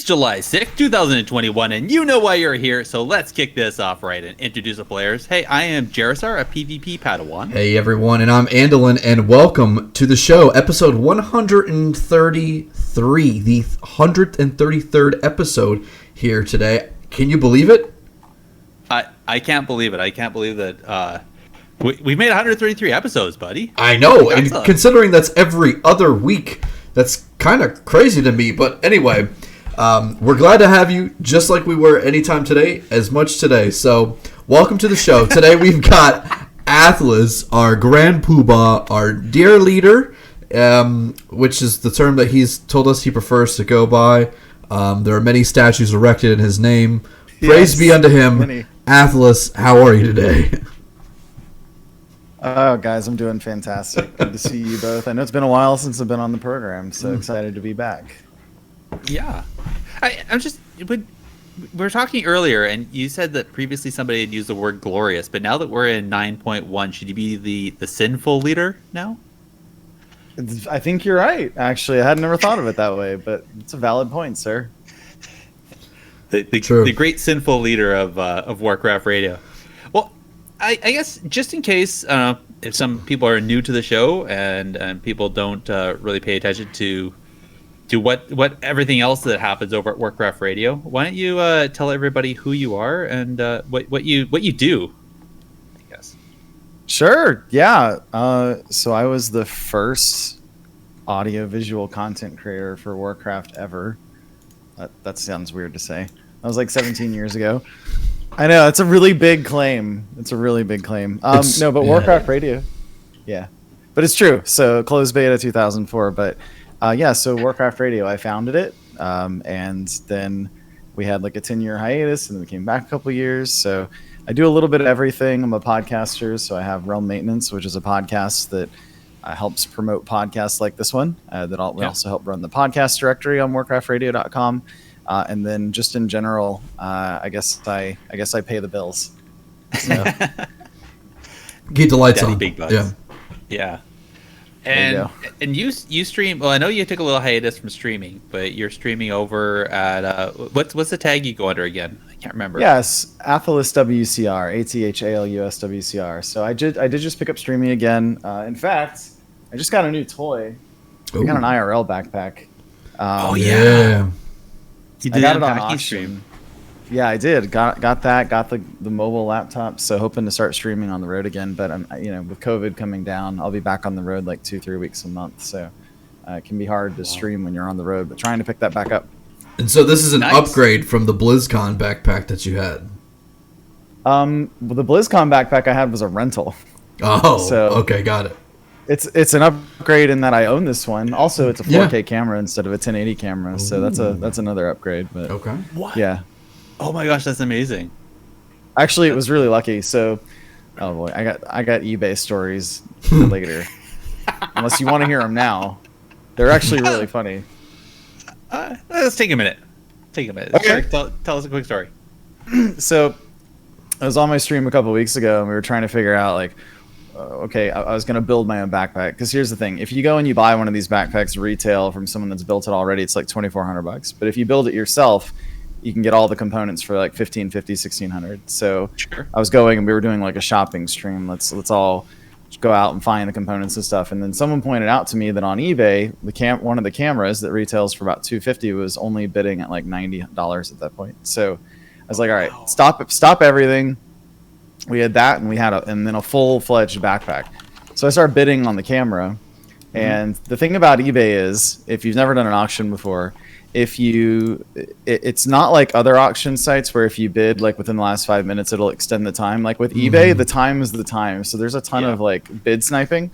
It's July 6th, 2021, and you know why you're here, so let's kick this off right and introduce the players. Hey, I am Gerissar, a PvP Padawan. Hey everyone, and I'm Andallyn, and welcome to the show, episode 133, the 133rd episode here today. Can you believe it? I can't believe it. I can't believe that we made 133 episodes, buddy. I know, and considering that's every other week, that's kind of crazy to me, but anyway... we're glad to have you, just like we were anytime today, as much today. So, welcome to the show. Today we've got Athalus, our grand poobah, our dear leader, which is the term that he's told us he prefers to go by. There are many statues erected in his name. Praise be unto him. Many. Athalus, how are you today? Oh, guys, I'm doing fantastic. Good to see you both. I know it's been a while since I've been on the program, so excited to be back. Yeah. We were talking earlier, and you said that previously somebody had used the word glorious, but now that we're in 9.1, should you be the sinful leader now? I think you're right, actually. I had never thought of it that way, but it's a valid point, sir. The great sinful leader of Warcraft Radio. Well, I guess just in case, if some people are new to the show and people don't really pay attention to what everything else that happens over at Warcraft Radio, why don't you tell everybody who you are and what you do, I guess. Sure, yeah. So I was the first audio-visual content creator for Warcraft ever. That sounds weird to say. That was like 17 years ago. I know, it's a really big claim. Warcraft Radio, yeah. But it's true. So closed beta 2004, but... so Warcraft Radio, I founded it, and then we had like a 10-year hiatus, and then we came back a couple years. So I do a little bit of everything. I'm a podcaster, so I have Realm Maintenance, which is a podcast that helps promote podcasts like this one. We also help run the podcast directory on warcraftradio.com, and then just in general, I guess I pay the bills. So. Keep the lights on. Big bucks. Yeah. And you stream. Well, I know you took a little hiatus from streaming, but you're streaming over at what's the tag you go under again? I can't remember. Yes, Athalus WCR, ATHALUS WCR. So I did just pick up streaming again. In fact, I just got a new toy. I got an IRL backpack. Yeah. You did it on auction. Stream. Yeah, I did. Got that. Got the mobile laptop. So hoping to start streaming on the road again. But with COVID coming down, I'll be back on the road like 2-3 weeks a month. So it can be hard to stream when you're on the road. But trying to pick that back up. And so this is an upgrade from the BlizzCon backpack that you had. Well, the BlizzCon backpack I had was a rental. Oh, so okay, got it. It's an upgrade in that I own this one. Also, it's a 4K camera instead of a 1080 camera. So that's another upgrade. But okay. What? Yeah. Oh my gosh, that's amazing. Actually, it was really lucky. So, oh boy, I got eBay stories later. Unless you want to hear them now, they're actually really funny. Let's take a minute. Okay. Tell us a quick story. So, I was on my stream a couple weeks ago, and we were trying to figure out I was going to build my own backpack. Because here's the thing: if you go and you buy one of these backpacks retail from someone that's built it already, it's like $2,400. But if you build it yourself, you can get all the components for like $1,550, $1,600. So sure. I was going and we were doing like a shopping stream. Let's all go out and find the components and stuff. And then someone pointed out to me that on eBay, one of the cameras that retails for about $250 was only bidding at like $90 at that point. So I was like, all right, stop everything. We had that, and we had a full-fledged backpack. So I started bidding on the camera. Mm-hmm. And the thing about eBay is, if you've never done an auction before, it's not like other auction sites where if you bid like within the last 5 minutes, it'll extend the time. Like with eBay, the time is the time. So there's a ton of like bid sniping.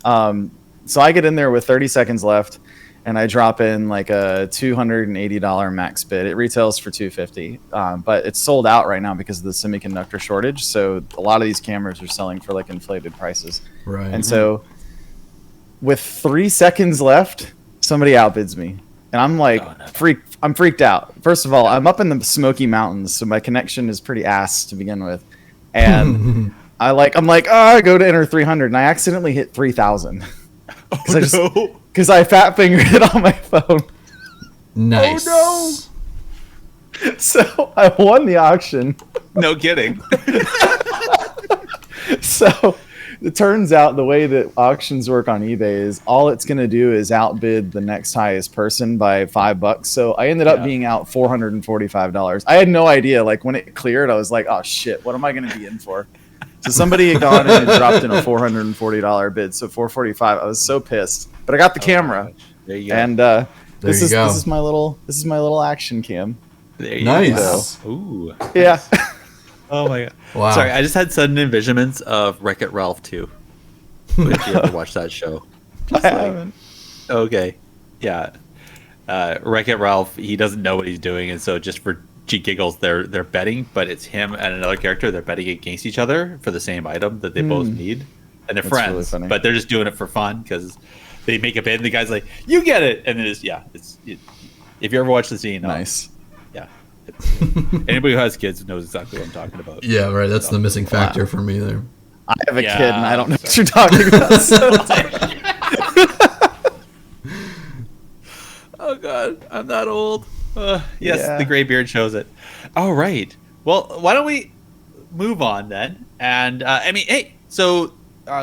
So I get in there with 30 seconds left, and I drop in like a $280 max bid. It retails for $250, but it's sold out right now because of the semiconductor shortage. So a lot of these cameras are selling for like inflated prices. Right. And so with 3 seconds left, somebody outbids me. And I'm like, I'm freaked out. First of all, I'm up in the Smoky Mountains, so my connection is pretty ass to begin with. And I go to enter 300, and I accidentally hit 3,000. Because I fat fingered it on my phone. Nice. Oh So I won the auction. No kidding. So it turns out the way that auctions work on eBay is all it's going to do is outbid the next highest person by $5. So I ended up being out $445. I had no idea. Like when it cleared, I was like, oh shit, what am I going to be in for? So somebody had gone and dropped in a $440 bid. So $445. I was so pissed, but I got the camera. There you go. And this is my little action cam. There you Nice. go. Ooh. Yeah. Oh my god. Wow. Sorry, I just had sudden envisionments of Wreck-It Ralph 2. If you ever watched that show. Just I haven't. Okay. Yeah. Wreck-It Ralph, he doesn't know what he's doing, and so just for giggles, they're betting, but it's him and another character. They're betting against each other for the same item that they both need, and they're That's friends, really funny. but they're just doing it for fun because they make a bid, and the guy's like, "You get it," and then if you ever watch the scene, Nice. yeah. Anybody who has kids knows exactly what I'm talking about. Yeah, right. That's the missing factor for me there. I have a Yeah, kid and I don't know what sorry. you're talking about. So. Oh god, I'm that old. Yes, Yeah. the gray beard shows it. All right. Well, why don't we move on then? And I mean, hey, so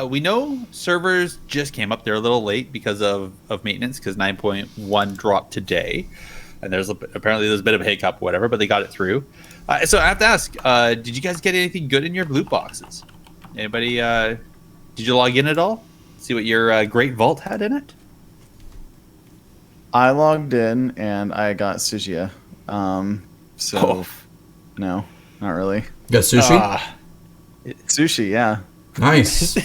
we know servers just came up. They're a little late because of maintenance, because 9.1 dropped today, and apparently there's a bit of a hiccup, whatever, but they got it through. So I have to ask, did you guys get anything good in your loot boxes? Anybody? Did you log in at all? See what your Great Vault had in it? I logged in and I got Sushia. So no, not really. You got sushi? Sushi, yeah. Nice.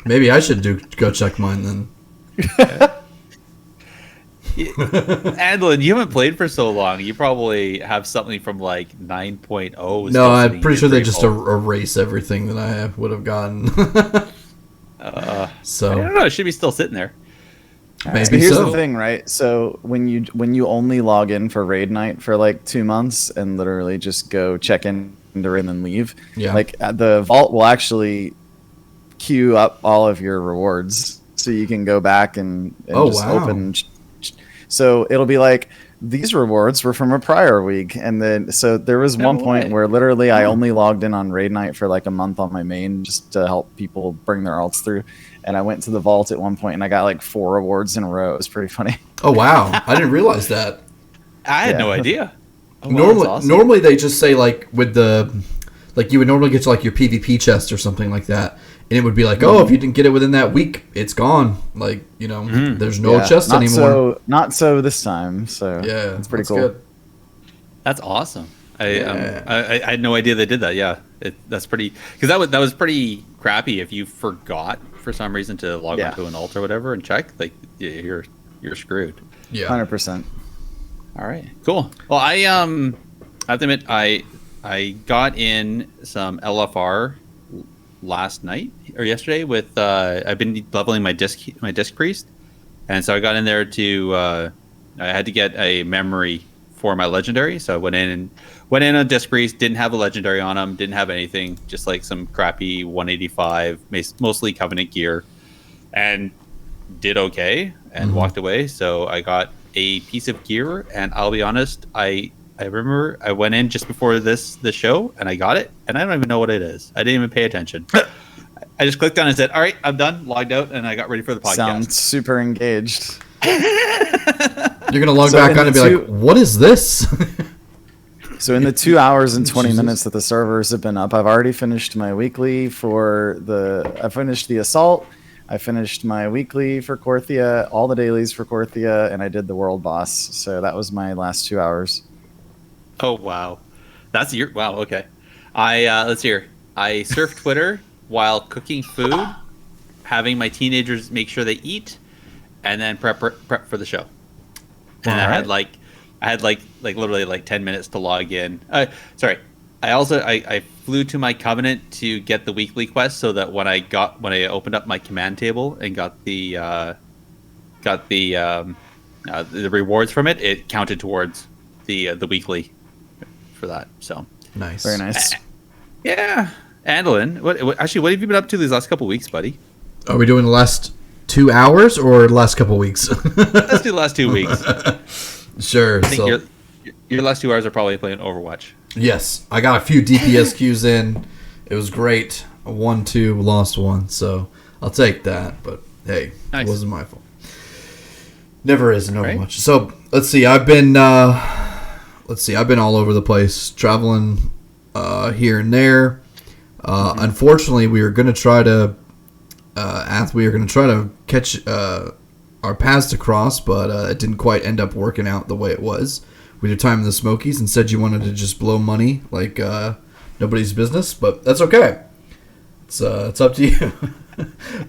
Maybe I should go check mine then. Andallyn, you haven't played for so long. You probably have something from like 9.0. No, I'm pretty sure they just erase everything that I would have gotten. So I don't know. It should be still sitting there. maybe But here's so. the thing, right? So when you only log in for raid night for like 2 months and literally just go check in and then leave, Yeah. like the vault will actually queue up all of your rewards, so you can go back and just wow. open. So it'll be like, these rewards were from a prior week, and then so there was No one point way. where literally I only logged in on raid night for like a month on my main just to help people bring their alts through, and I went to the vault at one point and I got like 4 rewards in a row. It was pretty funny. Oh wow, I didn't realize that. I had Yeah. no idea. Oh, wow, Normally, that's awesome. normally they just say like with the, like you would normally get to like your PvP chest or something like that, and it would be like, oh, if you didn't get it within that week, it's gone. Like there's no Yeah, chest not anymore. Not so this time. So Yeah, it's pretty that's cool. good. That's awesome. Yeah. I had no idea they did that. Yeah, that's pretty, because that was pretty crappy if you forgot for some reason to log Yeah. onto an alt or whatever and check. Like you're screwed. Yeah. 100%. All right, cool. Well, I have to admit, I got in some LFR last night or yesterday with I've been leveling my disc priest, and so I got in there to I had to get a memory for my legendary, so I went in on disc priest, didn't have a legendary on him, didn't have anything, just like some crappy 185, mostly covenant gear, and did okay and walked away. So I got a piece of gear, and I'll be honest, I remember I went in just before this show and I got it, and I don't even know what it is. I didn't even pay attention. I just clicked on it and said, all right, I'm done, logged out, and I got ready for the podcast. Sounds super engaged. You're gonna log So back in on and be the like, what is this? So in the 2 hours and 20 Jesus. minutes that the servers have been up, I've already finished my weekly I finished the assault, I finished my weekly for Korthia, all the dailies for Korthia, and I did the world boss. So that was my last 2 hours. Oh wow, that's your wow. Okay, let's hear. I surfed Twitter while cooking food, having my teenagers make sure they eat, and then prep for the show. And I had literally like 10 minutes to log in. Sorry, I flew to my covenant to get the weekly quest, so that when I opened up my command table and got the rewards from it, it counted towards the weekly for that. So Nice. Very nice. yeah, Andallyn, what have you been up to these last couple weeks, buddy? Are we doing the last 2 hours or the last couple weeks? Let's do the last 2 weeks. Sure. I think Your last 2 hours are probably playing Overwatch. Yes, I got a few DPS queues in. It was great. I won 2, lost 1, so I'll take that. But hey, Nice. It wasn't my fault. Never is in Overwatch. Right. So let's see. I've been all over the place, traveling here and there. Unfortunately, we are going to try to catch our paths to cross, but it didn't quite end up working out the way it was. We did time in the Smokies and said you wanted to just blow money like nobody's business, but that's okay. It's up to you.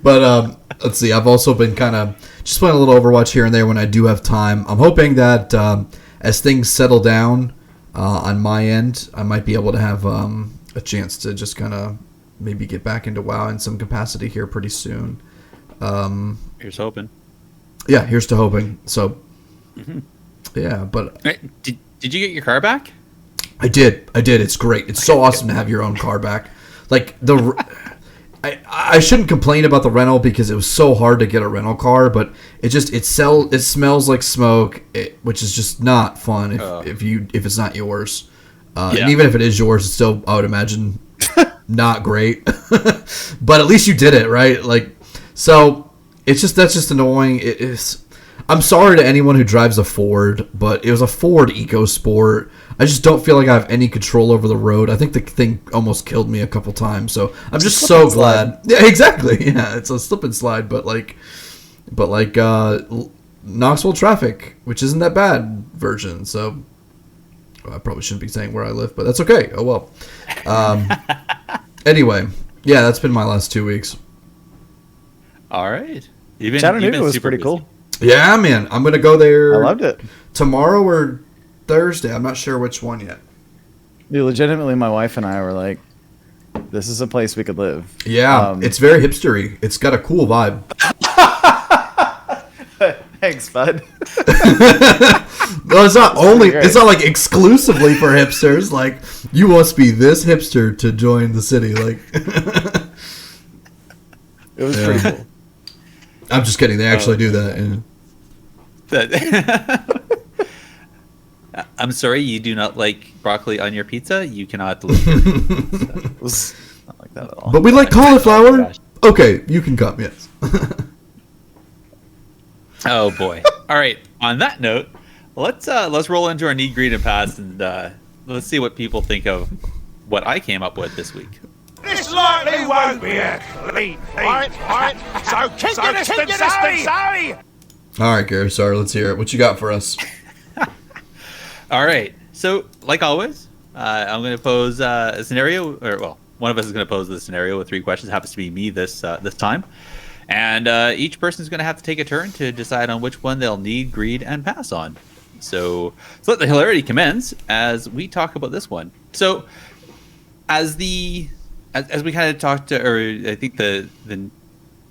But let's see. I've also been kind of just playing a little Overwatch here and there when I do have time. I'm hoping that as things settle down on my end, I might be able to have a chance to just kind of maybe get back into WoW in some capacity here pretty soon. Here's hoping. Yeah, here's to hoping. So, yeah, but Did you get your car back? I did. It's great. It's so awesome to have your own car back. Like I shouldn't complain about the rental because it was so hard to get a rental car, but it smells like smoke, which is just not fun if it's not yours. And even if it is yours, it's still, I would imagine, not great. But at least you did it, right? Like, so that's just annoying. It is. I'm sorry to anyone who drives a Ford, but it was a Ford EcoSport. I just don't feel like I have any control over the road. I think the thing almost killed me a couple times, so I'm just so glad. Yeah, exactly. Yeah, it's a slip and slide, but Knoxville traffic, which isn't that bad version. So I probably shouldn't be saying where I live, but that's okay. Oh well. Anyway, yeah, that's been my last 2 weeks. All right. Chattanooga was pretty busy. cool. Yeah, man, I'm gonna go there. I loved it. Tomorrow or Thursday. I'm not sure which one yet. Dude, legitimately, my wife and I were like, "This is a place we could live." Yeah, it's very hipstery. It's got a cool vibe. Thanks, bud. Well, it's not only. great. It's not like exclusively for hipsters. Like you must be this hipster to join the city. Like It was pretty cool. I'm just kidding. They actually do that. Yeah. I'm sorry, you do not like broccoli on your pizza? You cannot live here. It was not like that at all. But we like cauliflower. gosh. Okay, you can come. Yes. Oh boy. All right. On that note, let's roll into our need, greed, and pass, and let's see what people think of what I came up with this week. This likely won't be a clean feat. All right. So keep your distance, Zoe! All right, Gerissar, let's hear it. What you got for us? All right. So, like always, I'm going to pose a scenario, one of us is going to pose the scenario with 3 questions. It happens to be me this time, and each person is going to have to take a turn to decide on which one they'll need, greed, and pass on. So let the hilarity commence as we talk about this one. So, as we kind of talked to, or I think the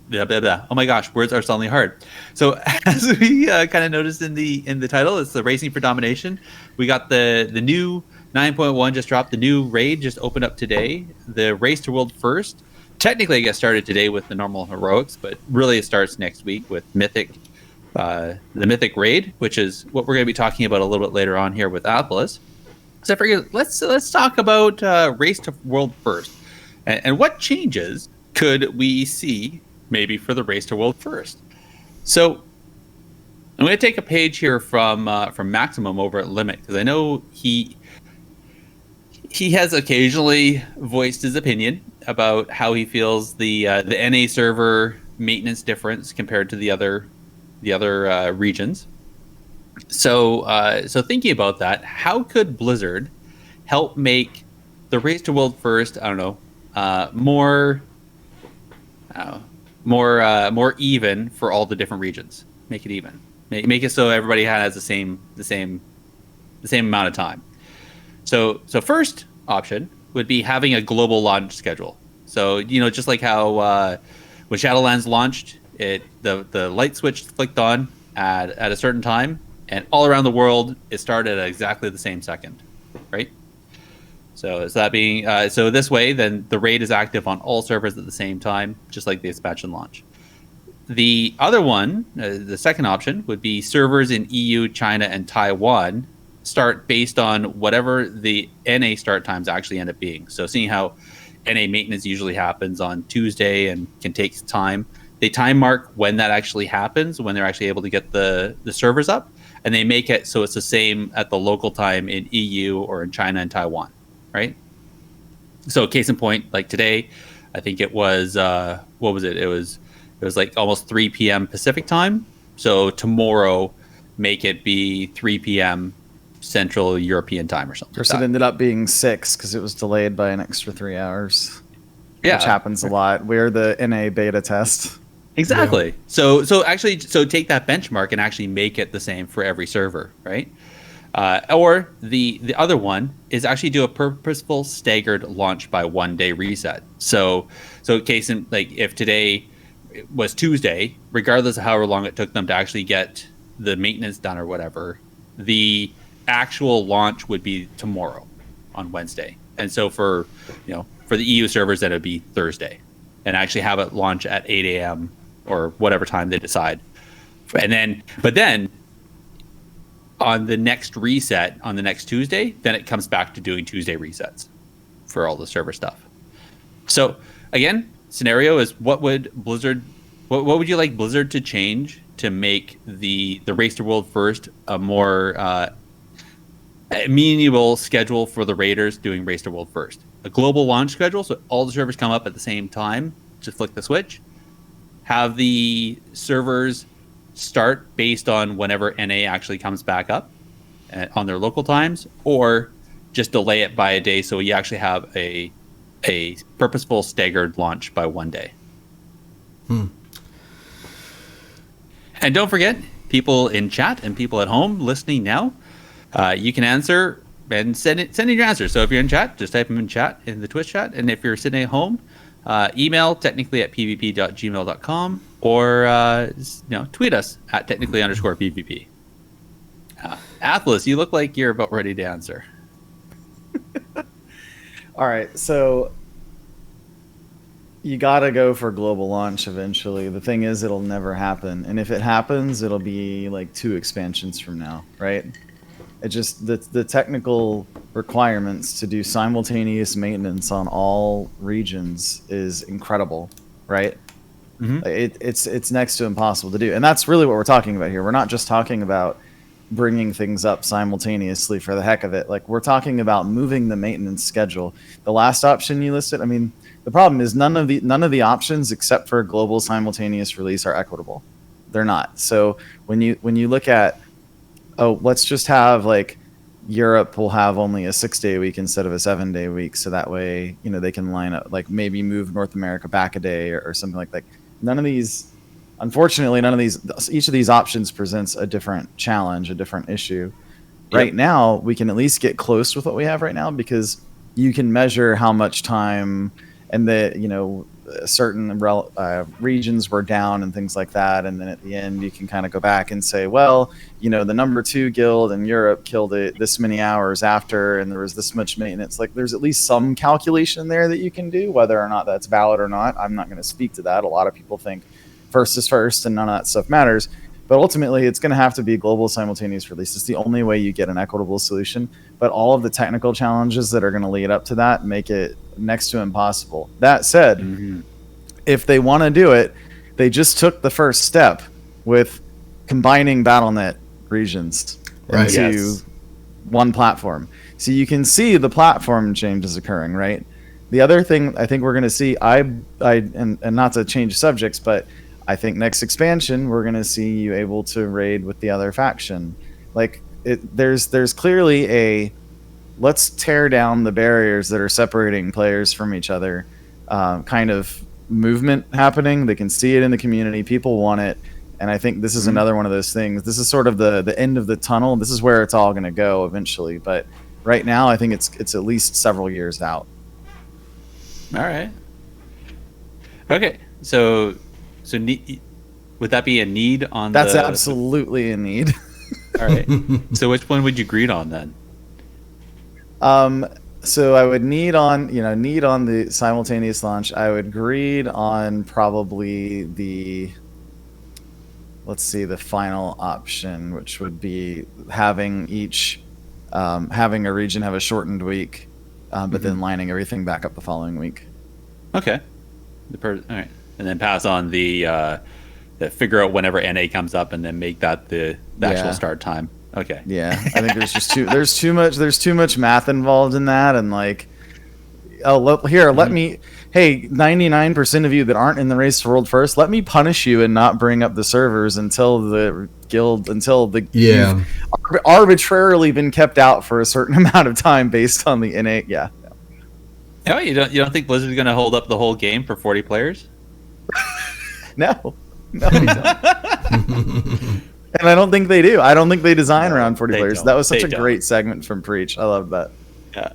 blah, blah, blah. Oh my gosh, words are suddenly hard. So as we kind of noticed in the title, it's the Racing for Domination. We got the new 9.1 just dropped. The new raid just opened up today. The Race to World First technically I guess started today with the normal heroics, but really it starts next week with Mythic, the Mythic raid, which is what we're going to be talking about a little bit later on here with Athalus. So I figured let's talk about Race to World First. And what changes could we see maybe for the Race to World First? So I'm going to take a page here from Maximum over at Limit, because I know he has occasionally voiced his opinion about how he feels the NA server maintenance difference compared to the other regions. So thinking about that, how could Blizzard help make the Race to World First, I don't know, more even for all the different regions? Make it even. Make it so everybody has the same amount of time. So first option would be having a global launch schedule. So just like how when Shadowlands launched, the light switch flicked on at a certain time, and all around the world it started at exactly the same second, right? So that being so this way, then the raid is active on all servers at the same time, just like the expansion launch. The other one, the second option, would be servers in EU, China, and Taiwan start based on whatever the NA start times actually end up being. So seeing how NA maintenance usually happens on Tuesday and can take time, they time mark when that actually happens, when they're actually able to get the servers up, and they make it so it's the same at the local time in EU or in China and Taiwan, right? So case in point, like today, I think it was what was it? It was like almost 3 p.m. Pacific time. So tomorrow, make it be 3 p.m. Central European time or something. Of course, it ended up being 6 because it was delayed by an extra 3 hours. Yeah, which happens a lot. We're the NA beta test. Exactly. Yeah. So actually, take that benchmark and actually make it the same for every server, right? Or the other one is actually do a purposeful staggered launch by 1 day reset. So case in like if today was Tuesday, regardless of however long it took them to actually get the maintenance done or whatever, the actual launch would be tomorrow on Wednesday. And so for the EU servers, then it would be Thursday, and actually have it launch at 8 a.m. or whatever time they decide. But then on the next reset on the next Tuesday, then it comes back to doing Tuesday resets for all the server stuff. So again, scenario is what would you like Blizzard to change to make the Race to World First a more amenable schedule for the raiders doing Race to World First? A global launch schedule, so all the servers come up at the same time. Just flick the switch. Have the servers start based on whenever NA actually comes back up on their local times, or just delay it by a day so you actually have a purposeful staggered launch by 1 day. And don't forget, people in chat and people at home listening now, you can answer and send in your answers. So if you're in chat, just type them in chat in the Twitch chat. And if you're sitting at home, email technically at pvp.gmail.com or tweet us at technically_pvp. Athalus, you look like you're about ready to answer. All right, so you gotta go for global launch eventually. The thing is, it'll never happen, and if it happens, it'll be like 2 expansions from now, right? It just the technical requirements to do simultaneous maintenance on all regions is incredible, right? Mm-hmm. It's next to impossible to do, and that's really what we're talking about here. We're not just talking about bringing things up simultaneously for the heck of it. Like, we're talking about moving the maintenance schedule. The last option you listed, I mean, the problem is none of the options except for global simultaneous release are equitable. They're not. So when you look at, let's just have like Europe will have only a 6-day week instead of a 7-day week, so that way they can line up, like maybe move North America back a day or something like that. Unfortunately, each of these options presents a different challenge, a different issue. Yep. Right now, we can at least get close with what we have right now, because you can measure how much time and certain regions were down and things like that. And then at the end, you can kind of go back and say, well, the number 2 guild in Europe killed it this many hours after, and there was this much maintenance. Like, there's at least some calculation there that you can do, whether or not that's valid or not. I'm not going to speak to that. A lot of people think first is first and none of that stuff matters. But ultimately, it's going to have to be global simultaneous release. It's the only way you get an equitable solution. But all of the technical challenges that are going to lead up to that make it next to impossible. That said, if they want to do it, they just took the first step with combining BattleNet regions into one platform. So you can see the platform changes occurring, right? The other thing I think we're going to see, and not to change subjects, but I think next expansion we're going to see you able to raid with the other faction. Like, there's clearly a let's tear down the barriers that are separating players from each other kind of movement happening. They can see it in the community. People want it. And I think this is another one of those things. This is sort of the end of the tunnel. This is where it's all going to go eventually. But right now, I think it's at least several years out. All right. Okay. So would that be a need on That's absolutely a need. All right. So which one would you agree on then? So I would need on the simultaneous launch. I would greed on probably the final option, which would be having each having a region have a shortened week, but then lining everything back up the following week. Okay. All right, and then pass on the figure out whenever NA comes up, and then make that the actual start time. Okay. Yeah, I think there's too much math involved in that, and like, let me. Hey, 99% of you that aren't in the race for world first, let me punish you and not bring up the servers until the guild, you've arbitrarily been kept out for a certain amount of time based on the NA. Yeah. Oh, you don't think Blizzard's going to hold up the whole game for 40 players? No. And I don't think they do. I don't think they design around 40 players. Don't. That was such a great segment from Preach. I love that. Yeah.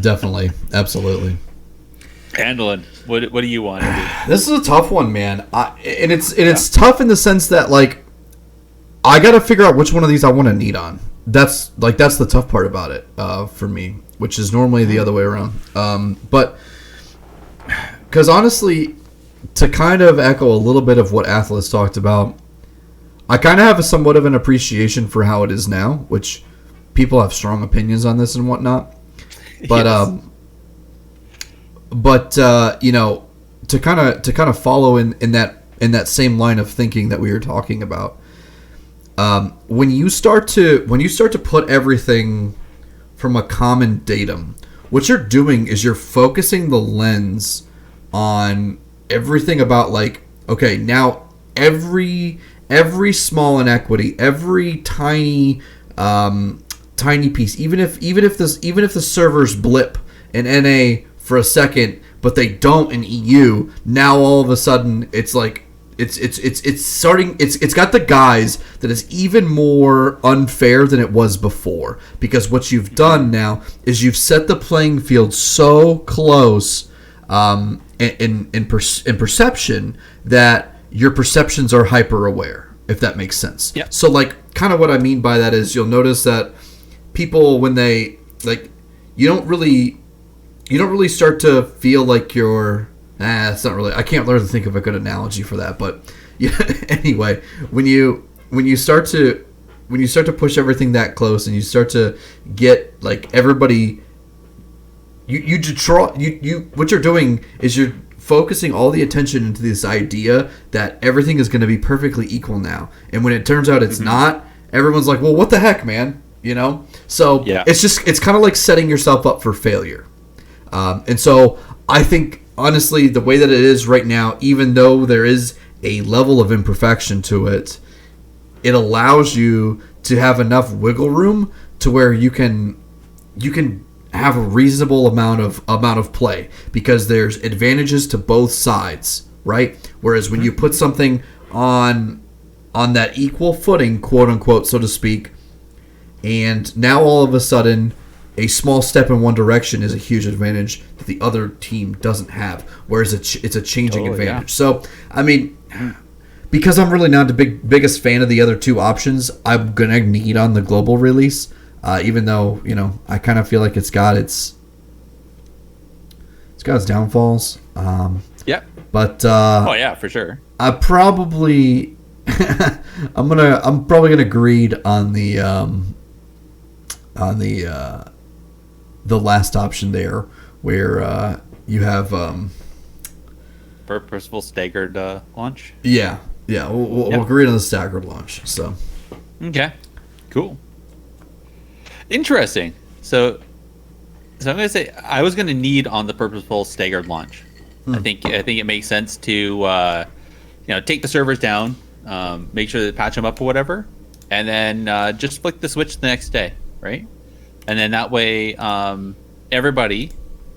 Definitely. Absolutely. Andallyn, what do you want to do? This is a tough one, man. It's tough in the sense that, like, I got to figure out which one of these I want to need on. That's the tough part about it for me, which is normally the other way around. But because honestly, to kind of echo a little bit of what Athalus talked about, I kind of have a somewhat of an appreciation for how it is now, which people have strong opinions on this and whatnot. But Yes. You know, to kind of follow in that same line of thinking that we were talking about, when you start to put everything from a common datum, what you're doing is you're focusing the lens on everything about, like, okay, now every small inequity, every tiny piece, even if the servers blip in NA for a second, but they don't in EU, now all of a sudden it's like it's got the guise that is even more unfair than it was before, because what you've done now is you've set the playing field so close in perception that your perceptions are hyper aware, if that makes sense. Yeah. So, like, kind of what I mean by that is you'll notice that people, when they, like, you don't really start to feel like you're, it's not really, I can't learn to think of a good analogy for that, but yeah, anyway, when you start to push everything that close, and you start to get, like, everybody, what you're doing is you're focusing all the attention into this idea that everything is going to be perfectly equal now, and when it turns out it's not, everyone's like, well, what the heck, man, you know? So it's kind of like setting yourself up for failure. And so I think, honestly, the way that it is right now, even though there is a level of imperfection to it, it allows you to have enough wiggle room to where you can have a reasonable amount of play, because there's advantages to both sides, right? Whereas when you put something on that equal footing, quote unquote, so to speak, and now all of a sudden a small step in one direction is a huge advantage that the other team doesn't have, whereas it's a changing advantage. Yeah. So, I mean, because I'm really not the biggest fan of the other two options, I'm going to need on the global release, even though, you know, I kind of feel like it's got its downfalls. Yeah. But oh yeah, for sure. I'm probably gonna greed on the last option there, where you have purposeful staggered launch. Yeah. We'll agree on the staggered launch. So okay, cool, interesting. So I'm gonna say I was gonna need on the purposeful staggered launch. I think it makes sense to take the servers down, make sure that patch them up or whatever, and then just flick the switch the next day, right? And then that way, everybody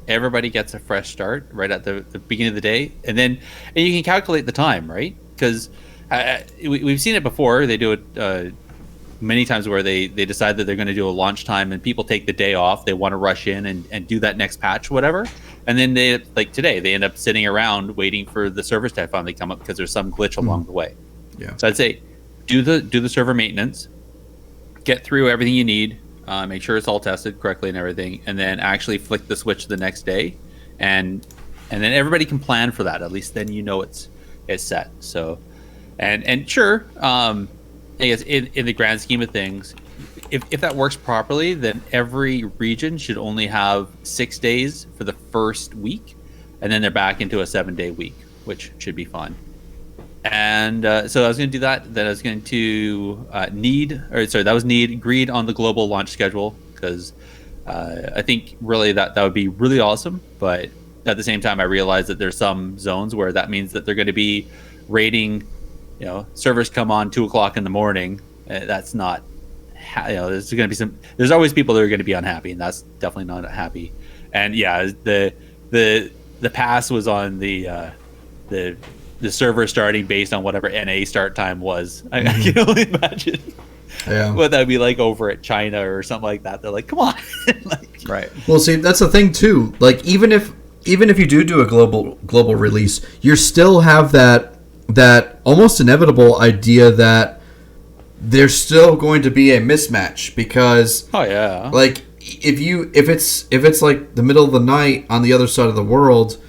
gets a fresh start right at the beginning of the day, and you can calculate the time, right? Because we've seen it before. They do it many times where they decide that they're going to do a launch time, and people take the day off. They want to rush in and do that next patch, whatever. And then they, like today, they end up sitting around waiting for the servers to finally come up because there's some glitch along the way. Yeah. So I'd say do the server maintenance, get through everything you need. Make sure it's all tested correctly and everything, and then actually flick the switch the next day, and then everybody can plan for that. At least then you know it's set. So, and sure, I guess in the grand scheme of things, like if that works properly, then every region should only have 6 days for the first week, and then they're back into a 7-day week, which should be fun. And so I was going to do that. Then I was going to that was agreed on the global launch schedule, because I think really that would be really awesome. But at the same time, I realized that there's some zones where that means that they're going to be raiding, servers come on 2:00 in the morning. That's not, there's going to be there's always people that are going to be unhappy, and that's definitely not happy. And yeah, the pass was on the server starting based on whatever NA start time was. I can only imagine what that would be like over at China or something like that. They're like, come on. Right. Well, see, that's the thing too. Like, even if you do a global release, you still have that almost inevitable idea that there's still going to be a mismatch, because like if it's like the middle of the night on the other side of the world,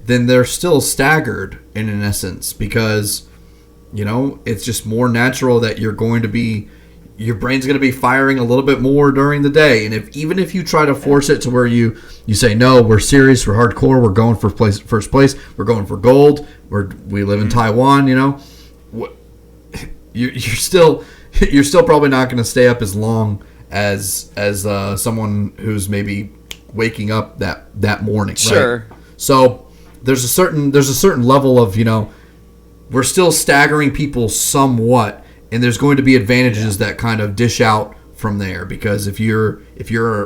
then they're still staggered in an essence, because it's just more natural that your brain's going to be firing a little bit more during the day. And even if you try to force it to where you say, no, we're serious, we're hardcore, we're going for first place, we're going for gold, we live in Taiwan, you're still probably not going to stay up as long as someone who's maybe waking up that morning. Sure. Right? So there's a certain level of, we're still staggering people somewhat, and there's going to be advantages that kind of dish out from there, because if you're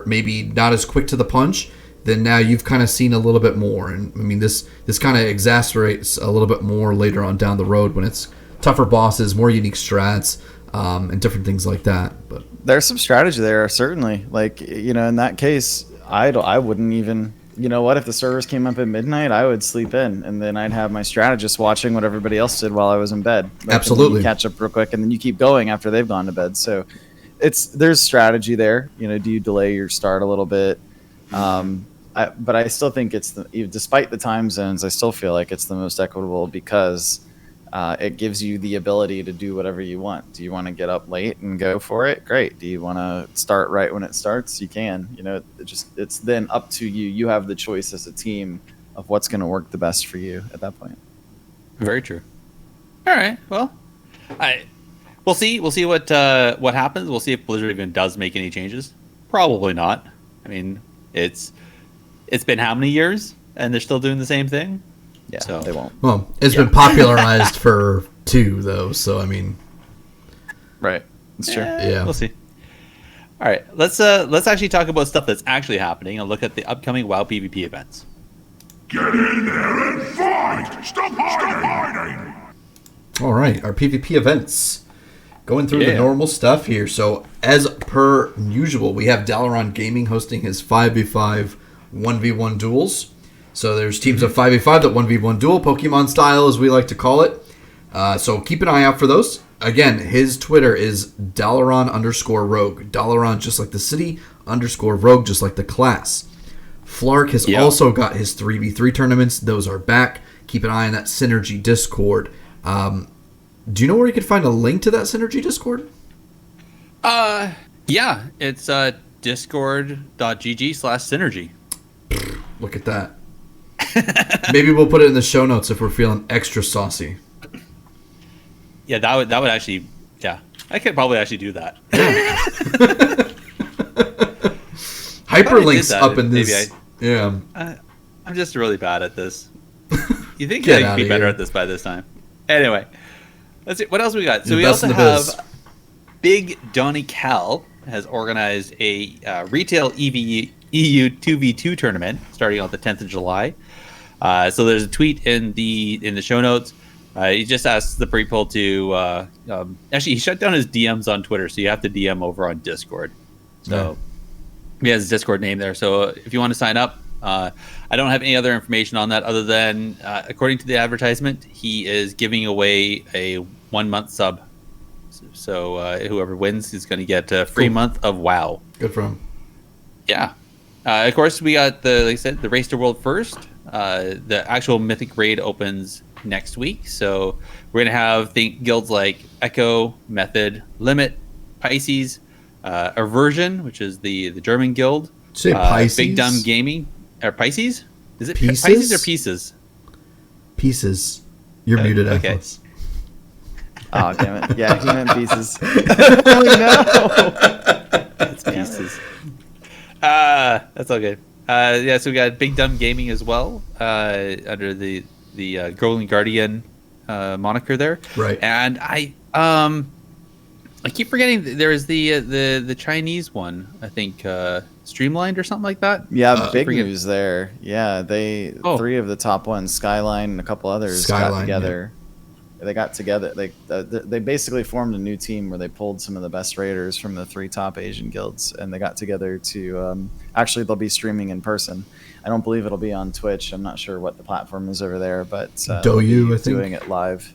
maybe not as quick to the punch, then now you've kind of seen a little bit more. And I mean, this kind of exacerbates a little bit more later on down the road when it's tougher bosses, more unique strats, and different things like that. But there's some strategy there, certainly. Like, in that case, I wouldn't even, if the servers came up at midnight, I would sleep in, and then I'd have my strategist watching what everybody else did while I was in bed. Absolutely. You catch up real quick, and then you keep going after they've gone to bed. So there's strategy there. Do you delay your start a little bit? But I still think despite the time zones, I still feel like it's the most equitable, because it gives you the ability to do whatever you want. Do you want to get up late and go for it? Great. Do you want to start right when it starts? You can. It's then up to you. You have the choice as a team of what's going to work the best for you at that point. Very true. All right. Well, we'll see. We'll see what happens. We'll see if Blizzard even does make any changes. Probably not. I mean, it's been how many years, and they're still doing the same thing? Yeah, so they won't. Well, it's been popularized for 2, though, so I mean, right? It's true. Yeah, we'll see. All right, let's actually talk about stuff that's actually happening and look at the upcoming WoW PvP events. Get in there and fight! Stop hiding! All right, our PvP events. Going through the normal stuff here. So, as per usual, we have Dalaran Gaming hosting his 5v5 1v1 duels. So there's teams of 5v5 that 1v1 duel, Pokemon style as we like to call it. So keep an eye out for those. Again, his Twitter is Dalaran_Rogue. Dalaran just like the city, _Rogue just like the class. Flark has also got his 3v3 tournaments. Those are back. Keep an eye on that Synergy Discord. Do you know where you could find a link to that Synergy Discord? Yeah, it's discord.gg/synergy. Look at that. Maybe we'll put it in the show notes if we're feeling extra saucy. Yeah, that would actually, I could probably actually do that. Hyperlinks up in this. I'm just really bad at this. You think Get I'd be better at this by this time? Anyway, let's see what else we got. So we also have Big Donny Cal has organized a retail EU 2v2 tournament starting on the 10th of July. So there's a tweet in the show notes. He just asked the people to actually he shut down his DMs on Twitter, so you have to DM over on Discord. So he has his Discord name there. So if you want to sign up, I don't have any other information on that other than according to the advertisement, he is giving away a 1-month sub. So whoever wins is going to get a free month of WoW. Good for him. Yeah. Of course, we got like I said, the Race to World first. The actual Mythic Raid opens next week, so we're gonna have guilds like Echo, Method, Limit, Pisces, Aversion, which is the German guild. Say Pisces? Big Dumb Gaming. Or Pisces? Is it Pieces? Pisces or Pieces? Pieces. You're muted, okay. Athalus. Oh, damn it. Yeah, he meant pieces. Oh, no. It's Pieces. That's all good. Yeah, so we got Big Dumb Gaming as well, under the Golden Guardian moniker there. Right. And I keep forgetting there's the Chinese one, I think, Streamlined or something like that. Yeah, big forget- news there. Yeah, three of the top ones, Skyline and a couple others, got together. Yeah. They got together. They basically formed a new team where they pulled some of the best raiders from the 3 top Asian guilds, and they got together to actually they'll be streaming in person. I don't believe it'll be on Twitch. I'm not sure what the platform is over there, but Douyu, I think, doing it live.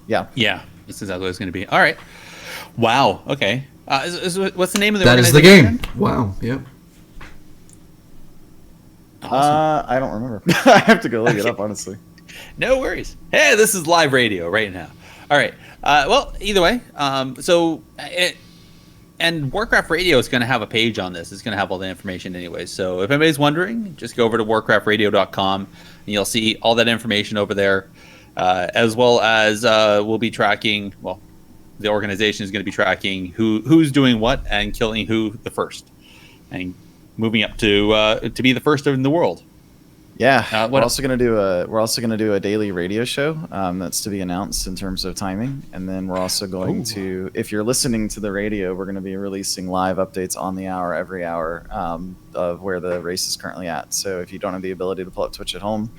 Yeah. Yeah, that's exactly what it's going to be. All right. Wow. Okay. What's the name of the That is the organization? game. Wow. Yep. Awesome. I don't remember. I have to go look it up, honestly. No worries. Hey, this is live radio right now. All right. Well, either way, and Warcraft Radio is going to have a page on this. It's going to have all the information anyway. So if anybody's wondering, just go over to warcraftradio.com and you'll see all that information over there, as well as we'll be tracking. Well, the organization is going to be tracking who's doing what and killing who the first, and moving up to be the first in the world. Yeah, what we're also gonna do a daily radio show that's to be announced in terms of timing, and then we're also going to, if you're listening to the radio, we're going to be releasing live updates on the hour every hour of where the race is currently at. So if you don't have the ability to pull up Twitch at home,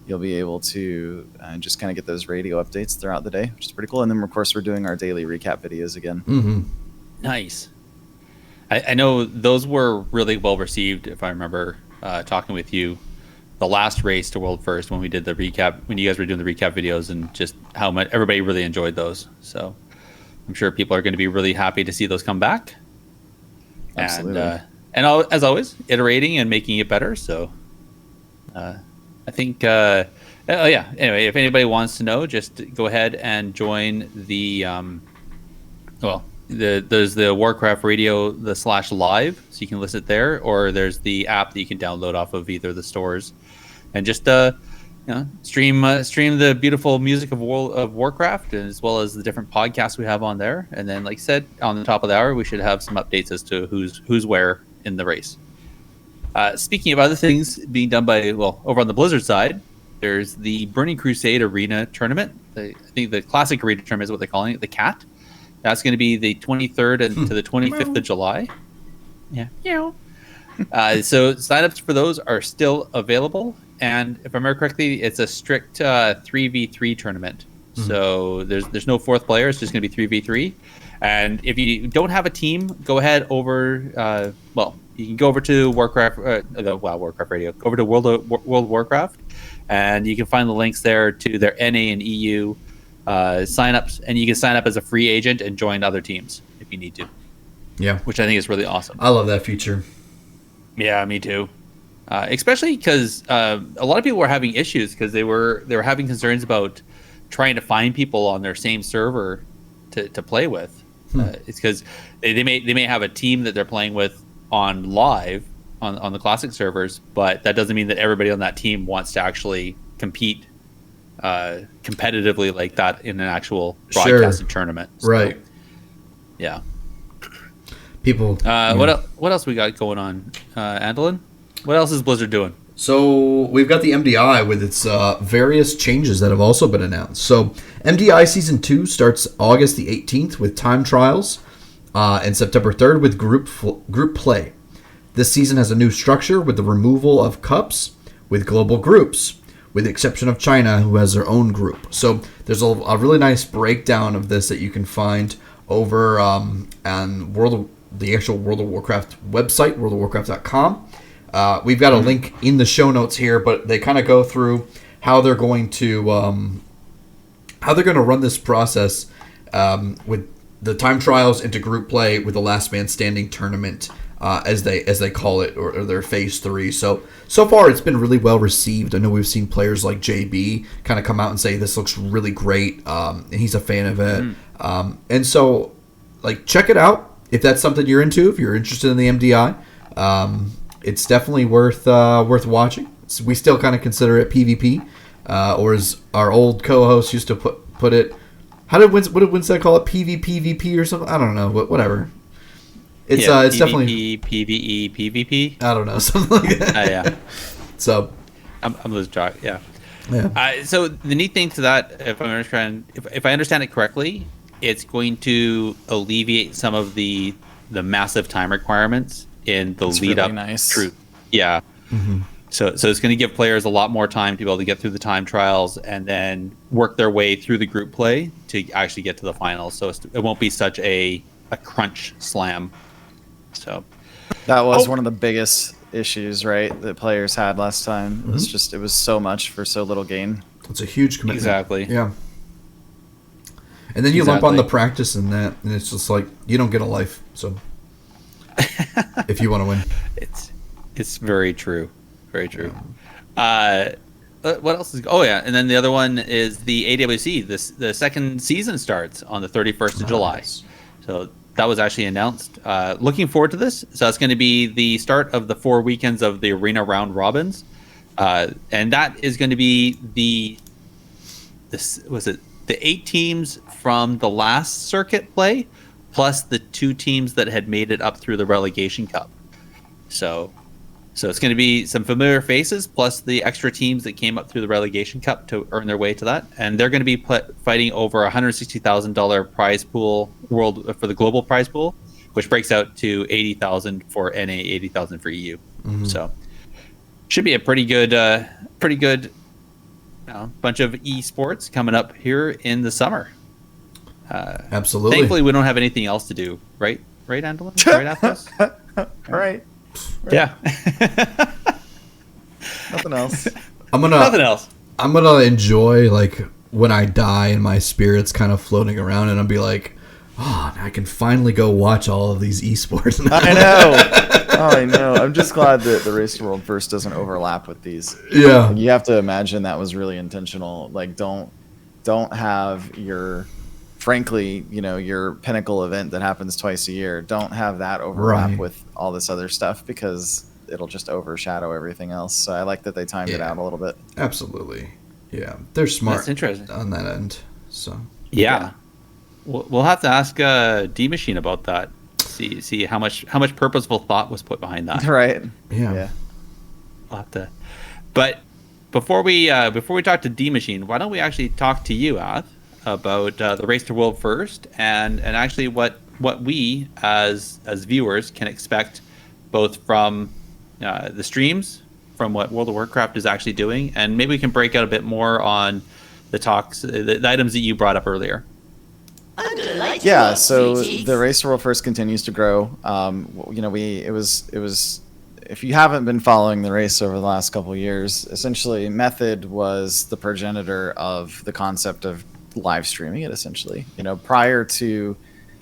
you'll be able to just kind of get those radio updates throughout the day, which is pretty cool. And then of course we're doing our daily recap videos again. Mm-hmm. Nice. I know those were really well received. If I remember talking with you. The last race to World First, when we did the recap, when you guys were doing the recap videos, and just how much everybody really enjoyed those. So I'm sure people are going to be really happy to see those come back. Absolutely. And as always, iterating and making it better. So I think, anyway, if anybody wants to know, just go ahead and join the, there's the Warcraft Radio, the /live, so you can listen there, or there's the app that you can download off of either of the stores, and just stream the beautiful music of Warcraft, as well as the different podcasts we have on there. And then, like I said, on the top of the hour, we should have some updates as to who's where in the race. Speaking of other things being done by, over on the Blizzard side, there's the Burning Crusade Arena Tournament. I think the Classic Arena Tournament is what they're calling it, the CAT. That's going to be the 23rd and to the 25th of July. Yeah. So signups for those are still available. And if I remember correctly, it's a strict 3v3 tournament. Mm-hmm. So there's no fourth player. It's just going to be 3v3. And if you don't have a team, go ahead over. You can go over to Warcraft Radio. Go over to World Warcraft, and you can find the links there to their NA and EU signups, and you can sign up as a free agent and join other teams if you need to. Yeah, which I think is really awesome. I love that feature. Yeah, me too. Especially because a lot of people were having issues because they were having concerns about trying to find people on their same server to play with. It's because they may have a team that they're playing with on live on the classic servers, but that doesn't mean that everybody on that team wants to actually compete competitively like that in an actual broadcasted tournament. So, right. Yeah. People. What else we got going on, Andallyn? What else is Blizzard doing? So we've got the MDI with its various changes that have also been announced. So MDI Season 2 starts August the 18th with time trials, and September 3rd with group play. This season has a new structure with the removal of cups with global groups, with the exception of China, who has their own group. So there's a really nice breakdown of this that you can find over on the actual World of Warcraft website, worldofwarcraft.com. We've got a link in the show notes here, but they kind of go through how they're going to run this process with the time trials into group play with the last man standing tournament, as they call it, or their phase 3. So far it's been really well received. I know we've seen players like JB kind of come out and say this looks really great, and he's a fan of it. And so, check it out. if that's something you're into, if you're interested in the MDI, it's definitely worth watching. So we still kind of consider it PvP, or as our old co-host used to put it. What did Winston call it? PvPvP or something? I don't know, but whatever. It's PvP, definitely PvE, PvP. I don't know, something like that. Yeah. So I'm losing track. Yeah. yeah. So the neat thing to that, if I understand it correctly, it's going to alleviate some of the massive time requirements in the lead up. Nice. True. Yeah. Mm-hmm. So it's going to give players a lot more time to be able to get through the time trials and then work their way through the group play to actually get to the finals. So it won't be such a crunch slam. So that was one of the biggest issues, right, that players had last time. Mm-hmm. It was so much for so little gain. It's a huge commitment. Exactly. Yeah. And then you lump on the practice and that, and it's just like you don't get a life. So if you want to win, it's very true. Very true. What else is? Oh yeah, and then the other one is the AWC. The second season starts on the 31st of July. So that was actually announced. Looking forward to this. So it's going to be the start of the 4 weekends of the arena round robins, and that is going to be the 8 teams from the last circuit play, plus the 2 teams that had made it up through the relegation cup. So it's going to be some familiar faces, plus the extra teams that came up through the relegation cup to earn their way to that, and they're going to be fighting over $160,000 prize pool for the global prize pool, which breaks out to $80,000 for NA, $80,000 for EU. Mm-hmm. So should be a pretty good bunch of esports coming up here in the summer. Absolutely. Thankfully, we don't have anything else to do, right? Right, Andallyn? Right, Athalus? Right. Yeah. Nothing else. Nothing else. I'm gonna enjoy like when I die and my spirit's kind of floating around, and I'll be like, oh, I can finally go watch all of these esports now. I know. I know. I'm just glad that the Race to World First doesn't overlap with these. Yeah. You have to imagine that was really intentional. Like, don't have your, frankly, your pinnacle event that happens twice a year. Don't have that overlap with all this other stuff, because it'll just overshadow everything else. So I like that they timed it out a little bit. Absolutely. Yeah. They're smart. That's interesting on that end. So. Yeah. We'll have to ask D-Machine about that. See how much purposeful thought was put behind that. Right. Yeah. We'll have to. But before we talk to D-Machine, why don't we actually talk to you, Ath, about the Race to World First and actually what we as viewers can expect both from the streams, from what World of Warcraft is actually doing, and maybe we can break out a bit more on the talks, the items that you brought up earlier. Yeah, so the Race to World First continues to grow. It was if you haven't been following the race over the last couple of years, essentially Method was the progenitor of the concept of live streaming it, essentially. Prior to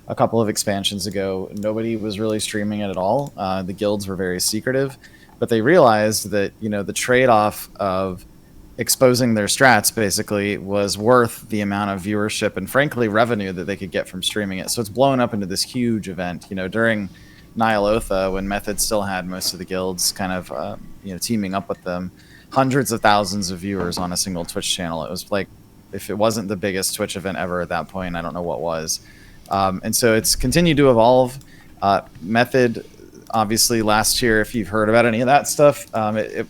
a couple of expansions ago, nobody was really streaming it at all. The guilds were very secretive, but they realized that, the trade-off of exposing their strats basically was worth the amount of viewership and frankly revenue that they could get from streaming it. So it's blown up into this huge event. During Nyalotha, when Method still had most of the guilds kind of teaming up with them, hundreds of thousands of viewers on a single Twitch channel. It was like, if it wasn't the biggest Twitch event ever at that point, I don't know what was. And so it's continued to evolve. Method, obviously, last year, if you've heard about any of that stuff,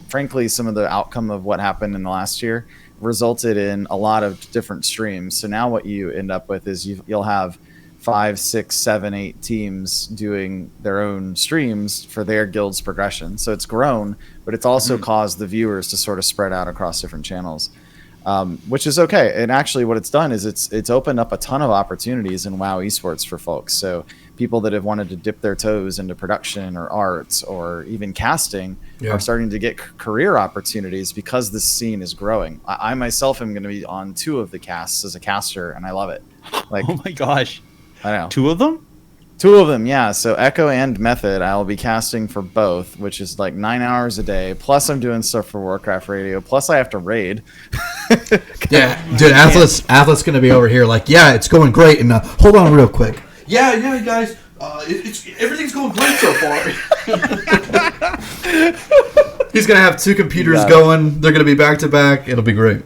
frankly, some of the outcome of what happened in the last year resulted in a lot of different streams. So now what you end up with is you'll have 5, 6, 7, 8 teams doing their own streams for their guild's progression. So it's grown, but it's also caused the viewers to sort of spread out across different channels. Which is okay. And actually what it's done is it's opened up a ton of opportunities in WoW esports for folks. So people that have wanted to dip their toes into production or arts or even casting are starting to get career opportunities because this scene is growing. I myself am going to be on 2 of the casts as a caster, and I love it. Like, oh my gosh. I know. 2 of them? 2 of them, yeah. So Echo and Method, I'll be casting for both, which is like 9 hours a day. Plus I'm doing stuff for Warcraft Radio. Plus I have to raid. Yeah, dude, Athalus going to be over here like, yeah, it's going great. And hold on real quick. Yeah, guys, Everything's going great so far. He's gonna have 2 computers going. They're gonna be back to back. It'll be great.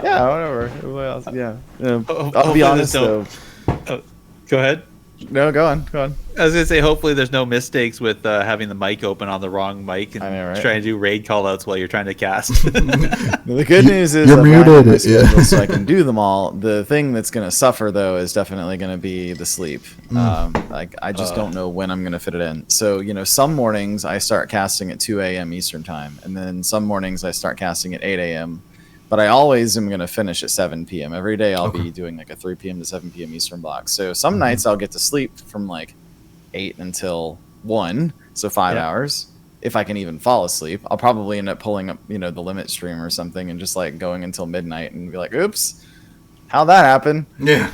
Yeah, whatever. Yeah. I'll be honest though. Go ahead. No, go on. I was gonna say, hopefully, there's no mistakes with having the mic open on the wrong mic and trying to do raid callouts while you're trying to cast. The good news is you're muted. So I can do them all. The thing that's gonna suffer though is definitely gonna be the sleep. I just don't know when I'm gonna fit it in. So some mornings I start casting at 2 a.m. Eastern time, and then some mornings I start casting at 8 a.m. But I always am going to finish at 7 p.m. Every day I'll be doing like a 3 p.m. to 7 p.m. Eastern block. So some nights I'll get to sleep from like 8 until 1, so 5 hours. If I can even fall asleep, I'll probably end up pulling up, the limit stream or something and just like going until midnight and be like, oops, how'd that happen? Yeah.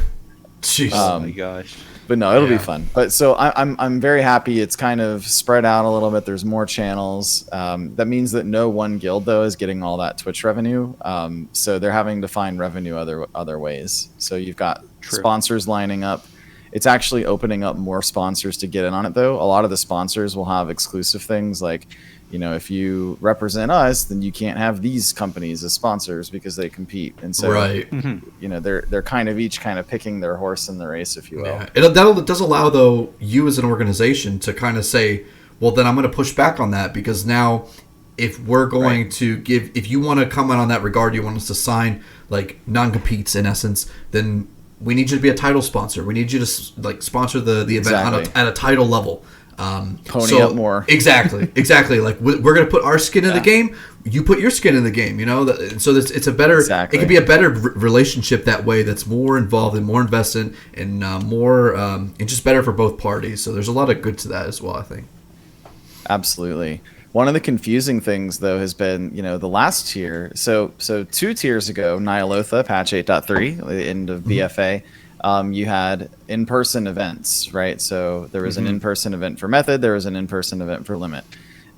Jeez. Oh my gosh. But no, it'll be fun. But so I'm very happy. It's kind of spread out a little bit. There's more channels. That means that no one guild though is getting all that Twitch revenue. So they're having to find revenue other ways. So you've got sponsors lining up. It's actually opening up more sponsors to get in on it though. A lot of the sponsors will have exclusive things like, if you represent us, then you can't have these companies as sponsors because they compete. And so, they're kind of each kind of picking their horse in the race, if you will. Yeah. That does allow, though, you as an organization to kind of say, well, then I'm going to push back on that because now if we're going to if you want to comment on that regard, you want us to sign like non-competes in essence, then we need you to be a title sponsor. We need you to like sponsor the event at a title level. Pony up more. Exactly. Like we're gonna put our skin in the game. You put your skin in the game. So it's a better. It could be a better relationship that way. That's more involved and more invested and more and just better for both parties. So there's a lot of good to that as well, I think. Absolutely. One of the confusing things though has been the last tier. So 2 tiers ago, Nyalotha patch 8.3, the end of BFA. You had in-person events, right? So there was an in-person event for Method, there was an in-person event for Limit,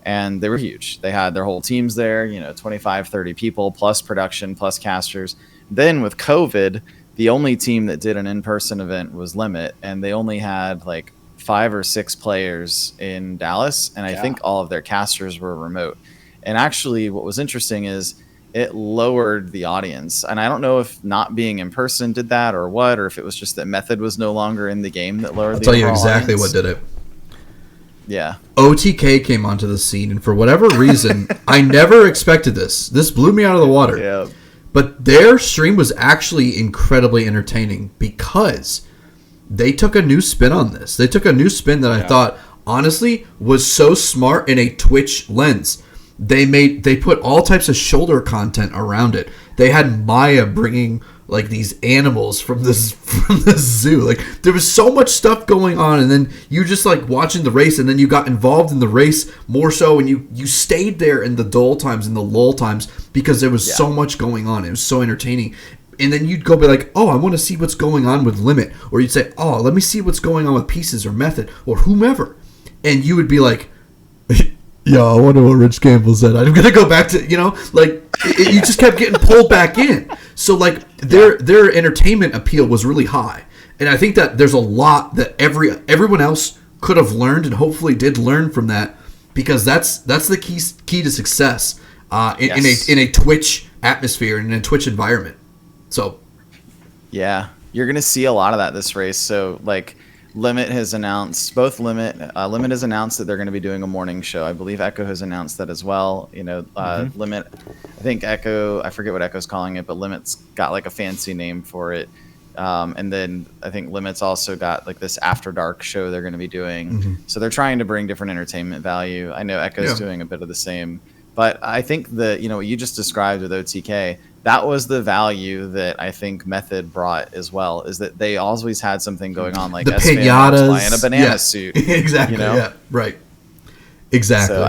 and they were huge. They had their whole teams there, 25, 30 people, plus production, plus casters. Then with COVID, the only team that did an in-person event was Limit, and they only had like 5 or 6 players in Dallas, and I think all of their casters were remote. And actually, what was interesting is it lowered the audience. And I don't know if not being in person did that or what, or if it was just that Method was no longer in the game that lowered the audience. I'll tell you exactly what did it. Yeah. OTK came onto the scene, and for whatever reason, I never expected this. This blew me out of the water. Yeah. But their stream was actually incredibly entertaining because they took a new spin on this. They took a new spin that I thought, honestly, was so smart in a Twitch lens. They put all types of shoulder content around it. They had Maya bringing like these animals from the zoo. Like there was so much stuff going on, and then you just like watching the race, and then you got involved in the race more so, and you stayed there in the dull times and the lull times because there was so much going on. It was so entertaining. And then you'd go be like, oh, I want to see what's going on with Limit, or you'd say, oh, let me see what's going on with Pieces or Method or whomever, and you would be like, yeah, I wonder what Rich Campbell said. I'm gonna go back to you just kept getting pulled back in. So like their entertainment appeal was really high, and I think that there's a lot that everyone else could have learned and hopefully did learn from that, because that's the key to success in a Twitch atmosphere and in a Twitch environment. So yeah, you're gonna see a lot of that this race. So like Limit has announced Limit has announced that they're going to be doing a morning show. I believe Echo has announced that as well. Limit, I think Echo, I forget what Echo's calling it, but Limit's got like a fancy name for it. And then I think Limit's also got like this After Dark show they're going to be doing. So they're trying to bring different entertainment value. I know Echo's doing a bit of the same, but I think that what you just described with OTK, that was the value that I think Method brought as well, is that they always had something going on, like the pinatas buying a banana suit. Exactly. Yeah. Right. Exactly. So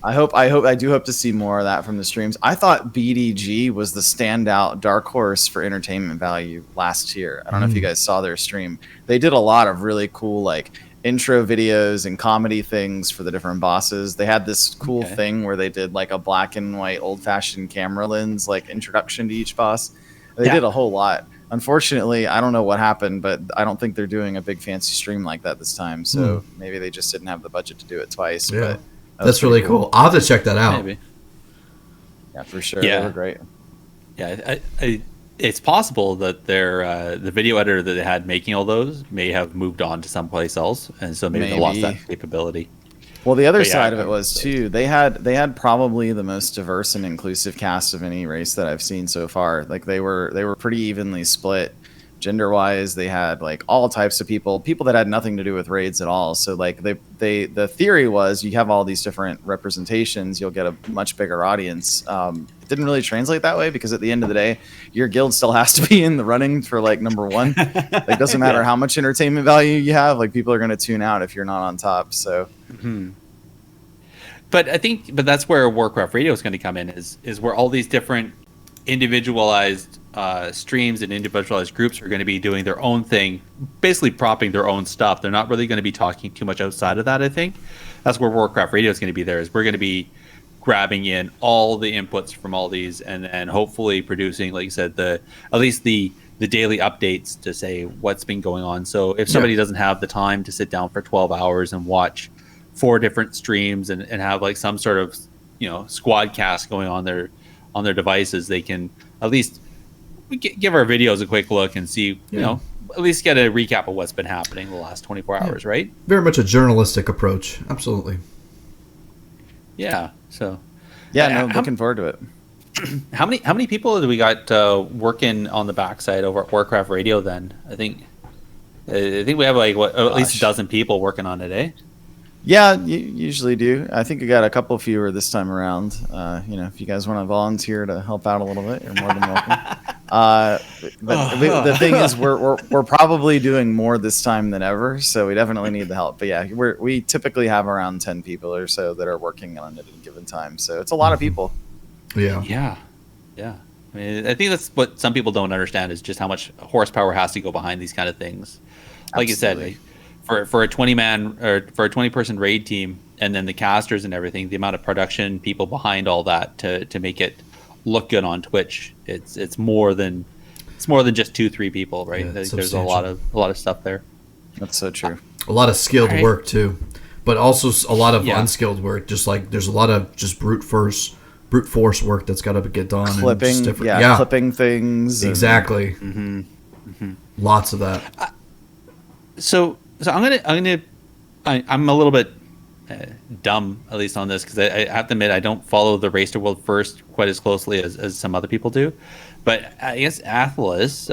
I do hope to see more of that from the streams. I thought BDG was the standout dark horse for entertainment value last year. I don't know if you guys saw their stream. They did a lot of really cool like intro videos and comedy things for the different bosses. They had this cool thing where they did like a black and white old-fashioned camera lens like introduction to each boss. They did a whole lot. unfortunately, I don't know what happened, but I don't think they're doing a big fancy stream like that this time. So maybe they just didn't have the budget to do it twice. Yeah, But that's really cool. I'll have to check that out. Maybe. Yeah, for sure. Yeah. They were great. Yeah, it's possible that their the video editor that they had making all those may have moved on to someplace else, and so maybe they lost that capability. Well, the other But yeah, side of it was too, they had probably the most diverse and inclusive cast of any race that I've seen so far. Like they were pretty evenly split gender wise. They had like all types of people that had nothing to do with raids at all. So like the theory was you have all these different representations, you'll get a much bigger audience. It didn't really translate that way because at the end of the day, your guild still has to be in the running for like number one. Like it doesn't matter how much entertainment value you have. Like people are going to tune out if you're not on top. So. But that's where Warcraft Radio is going to come in, is where all these different individualized streams and individualized groups are going to be doing their own thing, basically propping their own stuff. They're not really going to be talking too much outside of that. I think that's where Warcraft Radio is going to be. Is we're going to be grabbing in all the inputs from all these, and then hopefully producing, like you said, at least the daily updates to say what's been going on. So if somebody doesn't have the time to sit down for 12 hours and watch 4 different streams and have like some sort of squad cast going on their devices, they can at least give our videos a quick look and see at least get a recap of what's been happening the last 24 hours, right? Very much a journalistic approach. Absolutely. Yeah. So Looking forward to it. How many people do we got working on the backside over at Warcraft Radio then? I think we have like at least a dozen people working on it, eh? Yeah, you usually do. I think we got a couple fewer this time around. If you guys want to volunteer to help out a little bit, you're more than welcome. The thing is, we're probably doing more this time than ever, so we definitely need the help. But yeah, we typically have around 10 people or so that are working on it at a given time. So it's a lot of people. Yeah. I mean, I think that's what some people don't understand is just how much horsepower has to go behind these kind of things. Like Absolutely. you said, for a 20-man or for a 20-person raid team, and then the casters and everything, the amount of production people behind all that to make it look good on Twitch, it's more than just 2-3 people, right? Yeah, There's a lot of stuff there. That's so true. A lot of skilled work too, but also a lot of unskilled work. Just like there's a lot of just brute force work that's got to get done. Clipping, clipping things. Exactly. Lots of that. So I'm a little bit dumb, at least on this, because I have to admit I don't follow the Race to World First quite as closely as some other people do. But I guess Athalus,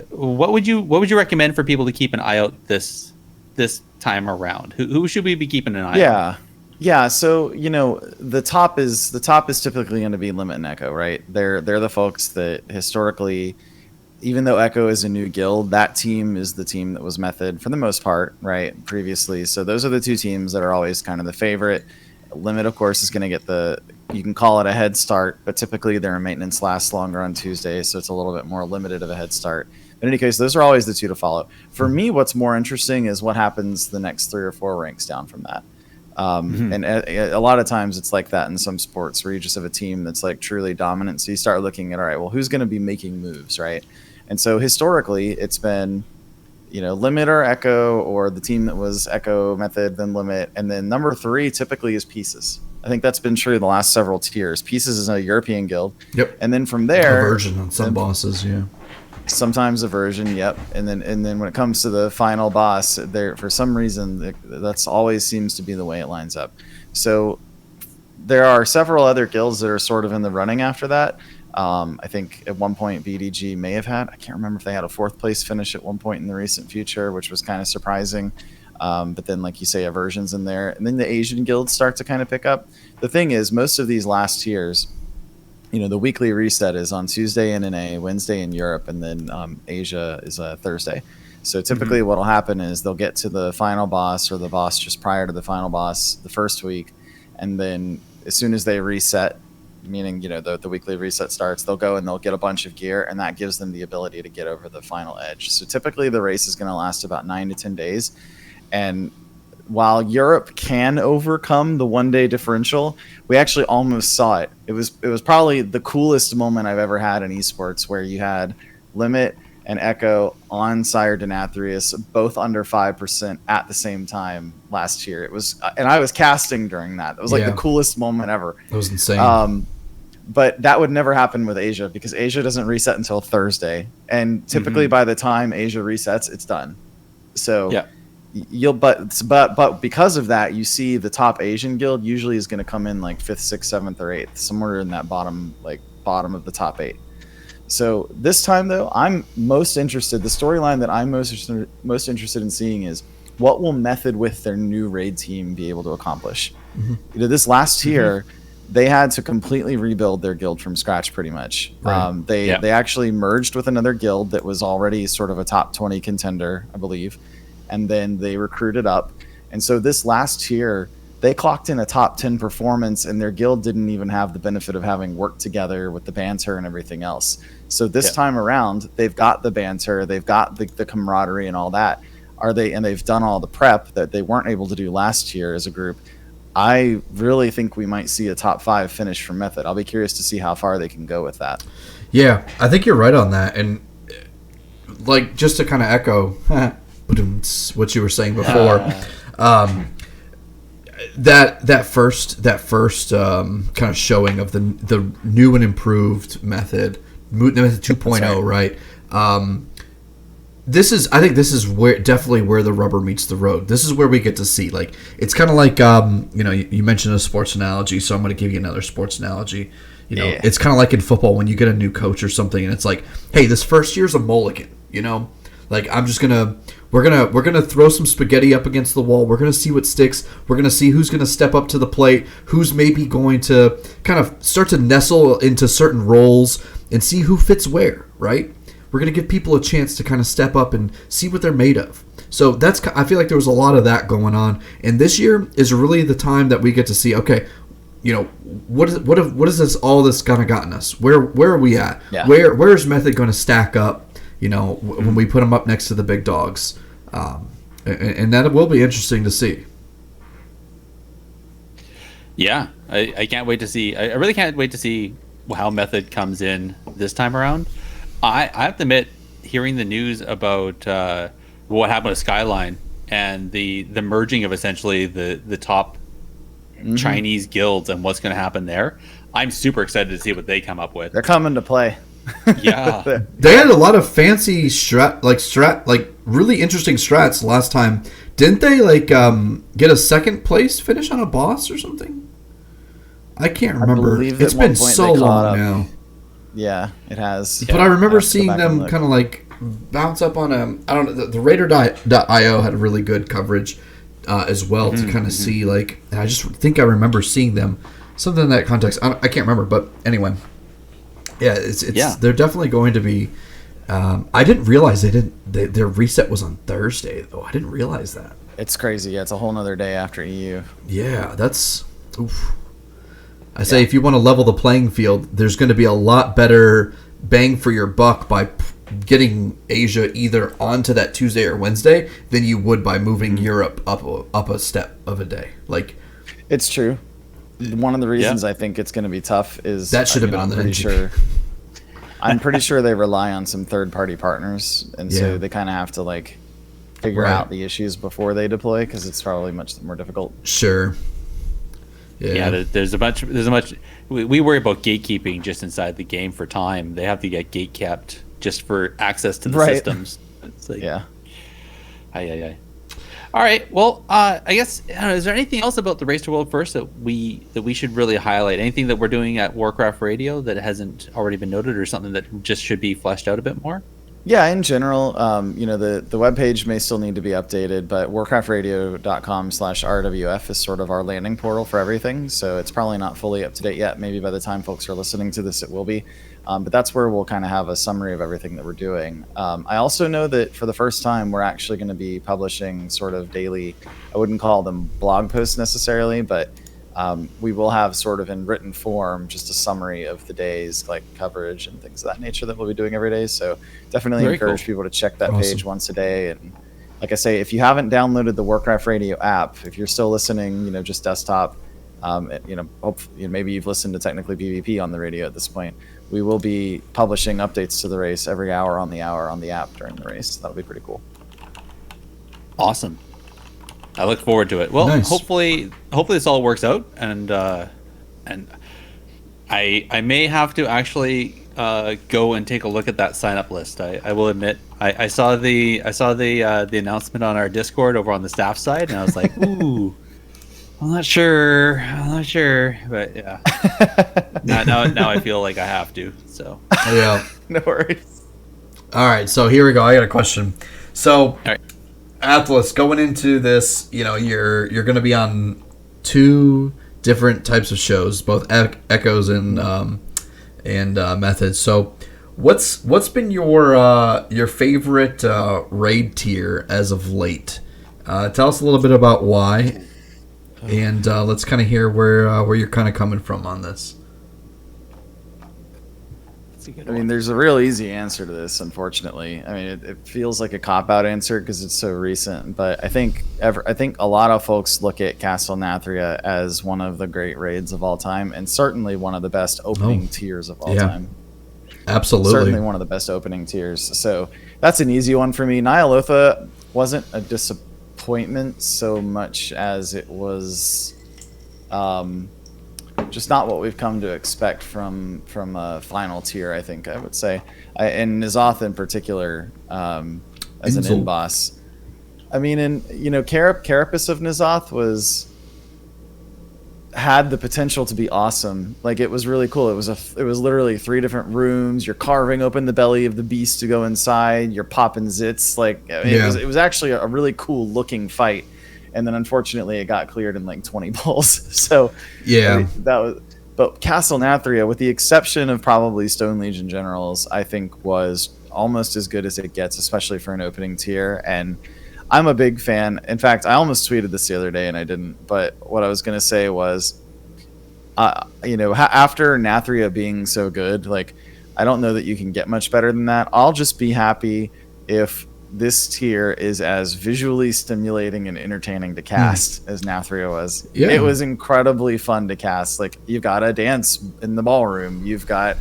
what would you recommend for people to keep an eye out this time around? Who should we be keeping an eye on? Yeah. So the top is typically going to be Limit and Echo, right? They're the folks that historically, even though Echo is a new guild, that team is the team that was Method for the most part, right, previously. So those are the two teams that are always kind of the favorite. Limit, of course, is going to get you can call it a head start, but typically their maintenance lasts longer on Tuesdays, so it's a little bit more limited of a head start. But in any case, those are always the two to follow. For me, what's more interesting is what happens the next 3 or 4 ranks down from that. And a lot of times it's like that in some sports where you just have a team that's like truly dominant. So you start looking at, all right, well, who's going to be making moves, right? And so historically, it's been, Limit or Echo, or the team that was Echo, Method, then Limit. And then number 3 typically is Pieces. I think that's been true the last several tiers. Pieces is a European guild. Yep. And then from there, a version on some bosses, yeah. Sometimes a version, yep. And then when it comes to the final boss, there for some reason that's always seems to be the way it lines up. So there are several other guilds that are sort of in the running after that. I think at one point BDG may have had, I can't remember if they had a 4th place finish at one point in the recent future, which was kind of surprising. But then, like you say, a version's in there. And then the Asian guilds start to kind of pick up. The thing is, most of these last tiers, the weekly reset is on Tuesday in NA, Wednesday in Europe, and then Asia is a Thursday. So typically what'll happen is they'll get to the final boss or the boss just prior to the final boss the first week. And then as soon as they reset, meaning, the weekly reset starts, they'll go and they'll get a bunch of gear, and that gives them the ability to get over the final edge. So typically the race is going to last about 9 to 10 days. And while Europe can overcome the 1-day differential, we actually almost saw it. It was probably the coolest moment I've ever had in esports, where you had Limit and Echo on Sire Denathrius, both under 5% at the same time last year. It was, and I was casting during that. It was like the coolest moment ever. It was insane. But that would never happen with Asia because Asia doesn't reset until Thursday, and typically by the time Asia resets, it's done. So but because of that, you see the top Asian guild usually is going to come in like 5th, 6th, 7th, or 8th, somewhere in that bottom of the top 8. So this time though, I'm most interested. The storyline that I'm most interested in seeing is what will Method with their new raid team be able to accomplish. This last year. They had to completely rebuild their guild from scratch, pretty much. Right. They actually merged with another guild that was already sort of a top 20 contender, I believe, and then they recruited up. And so this last year, they clocked in a top 10 performance, and their guild didn't even have the benefit of having worked together with the banter and everything else. So this time around, they've got the banter, they've got the camaraderie and all that. And they've done all the prep that they weren't able to do last year as a group. I really think we might see a top 5 finish from Method. I'll be curious to see how far they can go with that. Yeah, I think you're right on that. And like, just to kind of echo what you were saying before, that first kind of showing of the new and improved Method 2.0, right? I think this is definitely where the rubber meets the road. This is where we get to see, like, it's kind of like, you mentioned a sports analogy, so I'm going to give you another sports analogy. It's kind of like in football when you get a new coach or something, and it's like, hey, this first year's a mulligan, like we're gonna throw some spaghetti up against the wall. We're gonna see what sticks. We're gonna see who's gonna step up to the plate, who's maybe going to kind of start to nestle into certain roles and see who fits where, right? We're going to give people a chance to kind of step up and see what they're made of. So I feel like there was a lot of that going on. And this year is really the time that we get to see, okay, what is this, all this kind of gotten us? Where are we at? Yeah. Where's Method going to stack up, when we put them up next to the big dogs? And that will be interesting to see. Yeah, I can't wait to see. I really can't wait to see how Method comes in this time around. I have to admit, hearing the news about what happened with Skyline and the merging of essentially the top Chinese guilds and what's going to happen there, I'm super excited to see what they come up with. They're coming to play. Yeah, they had a lot of fancy really interesting strats last time. Didn't they get a second place finish on a boss or something? I can't remember. It's been so long now. Yeah, it has. But I remember seeing them kind of bounce up on I don't know, the Raider.io had really good coverage as well to kind of see, and I just think I remember seeing them, something in that context. I can't remember, but anyway. Yeah, they're definitely going to be. I didn't realize their reset was on Thursday, though. I didn't realize that. It's crazy. Yeah, it's a whole nother day after EU. Yeah, that's. Oof. I say if you want to level the playing field, there's going to be a lot better bang for your buck by getting Asia either onto that Tuesday or Wednesday than you would by moving Europe up a step of a day. It's true. One of the reasons I think it's going to be tough is that should have been on the NGP. I'm pretty sure they rely on some third-party partners, and so they kind of have to figure out the issues before they deploy because it's probably much more difficult. Sure. Yeah, there's a bunch. We worry about gatekeeping just inside the game for time. They have to get gate kept just for access to the systems. It's aye. All right. Well, I guess is there anything else about the Race to World First that we should really highlight? Anything that we're doing at Warcraft Radio that hasn't already been noted, or something that just should be fleshed out a bit more? Yeah, in general, the webpage may still need to be updated, but warcraftradio.com/RWF is sort of our landing portal for everything. So it's probably not fully up to date yet. Maybe by the time folks are listening to this, it will be. But that's where we'll kind of have a summary of everything that we're doing. I also know that for the first time, we're actually going to be publishing sort of daily, I wouldn't call them blog posts necessarily, but we will have sort of in written form just a summary of the day's coverage and things of that nature that we'll be doing every day. So definitely encourage people to check that page once a day. And like I say, if you haven't downloaded the Warcraft Radio app, if you're still listening, just desktop, Hopefully, maybe you've listened to Technically PvP on the radio at this point. We will be publishing updates to the race every hour on the app during the race. That'll be pretty cool. Awesome. I look forward to it. Well, Nice. hopefully this all works out, and I may have to actually go and take a look at that sign up list. I will admit I saw the announcement on our Discord over on the staff side, and I was like, ooh, I'm not sure, but yeah. now I feel like I have to. So Yeah. No worries. All right, so here we go. I got a question. So, all right. Athalus, going into this, you're going to be on 2 different types of shows, both Echoes and Methods. So, what's been your favorite raid tier as of late? Tell us a little bit about why, and let's kind of hear where you're kind of coming from on this. I mean, there's a real easy answer to this, unfortunately. I mean, it feels like a cop-out answer because it's so recent, but I think a lot of folks look at Castle Nathria as one of the great raids of all time, and certainly one of the best opening tiers of all time. Absolutely. Certainly one of the best opening tiers. So that's an easy one for me. Nyalotha wasn't a disappointment so much as it was just not what we've come to expect from a final tier, I think I would say. And N'Zoth in particular, as an end boss. I mean, Carapace of N'Zoth had the potential to be awesome. Like, it was really cool. It was literally 3 different rooms. You're carving open the belly of the beast to go inside. You're popping zits. Like, it was actually a really cool looking fight. And then unfortunately it got cleared in like 20 pulls. So yeah, but Castle Nathria, with the exception of probably Stone Legion Generals, I think was almost as good as it gets, especially for an opening tier. And I'm a big fan. In fact, I almost tweeted this the other day and I didn't. But what I was going to say was, after Nathria being so good, like, I don't know that you can get much better than that. I'll just be happy if this tier is as visually stimulating and entertaining to cast as Nathria was. Yeah. It was incredibly fun to cast. Like, you've got a dance in the ballroom. You've got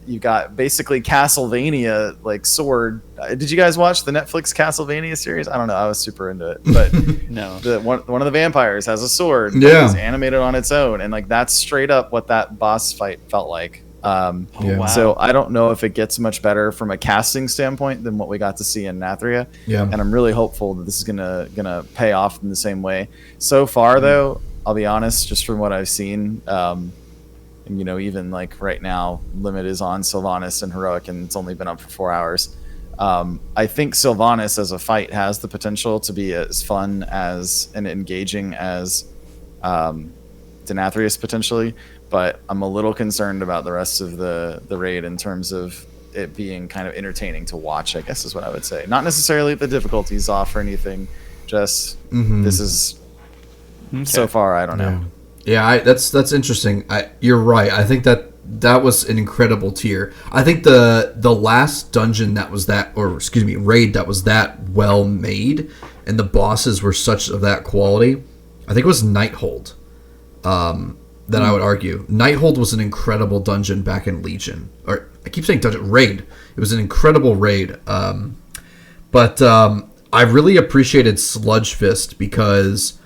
you've got basically Castlevania like sword. Did you guys watch the Netflix Castlevania series? I don't know. I was super into it, but No. One of the vampires has a sword. Yeah. That is animated on its own, and like that's straight up what that boss fight felt like. Wow. So I don't know if it gets much better from a casting standpoint than what we got to see in Nathria. Yeah. And I'm really hopeful that this is gonna pay off in the same way. So far, though, I'll be honest, just from what I've seen, and even like right now, Limit is on Sylvanas and Heroic, and it's only been up for 4 hours. I think Sylvanas as a fight has the potential to be as fun as and engaging as Denathrius potentially. But I'm a little concerned about the rest of the raid in terms of it being kind of entertaining to watch, I guess is what I would say. Not necessarily the difficulty's off or anything, just this is so far, I don't know. Yeah, that's interesting. You're right. I think that was an incredible tier. I think the last dungeon raid that was that well made and the bosses were such of that quality, I think it was Nighthold. That I would argue. Nighthold was an incredible dungeon back in Legion. Or, I keep saying dungeon. Raid. It was an incredible raid. But I really appreciated Sludge Fist because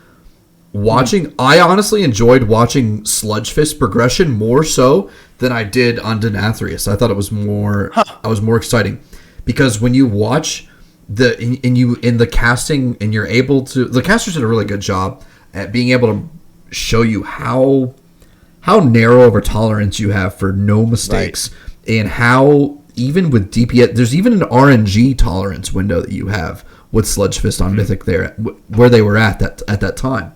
I honestly enjoyed watching Sludge Fist progression more so than I did on Denathrius. I thought it was more exciting. Because when you watch in the casting and you're able to... The casters did a really good job at being able to show you how narrow of a tolerance you have for no mistakes, and how even with DPS, there's even an RNG tolerance window that you have with Sludge Fist on Mythic there, where they were at that time.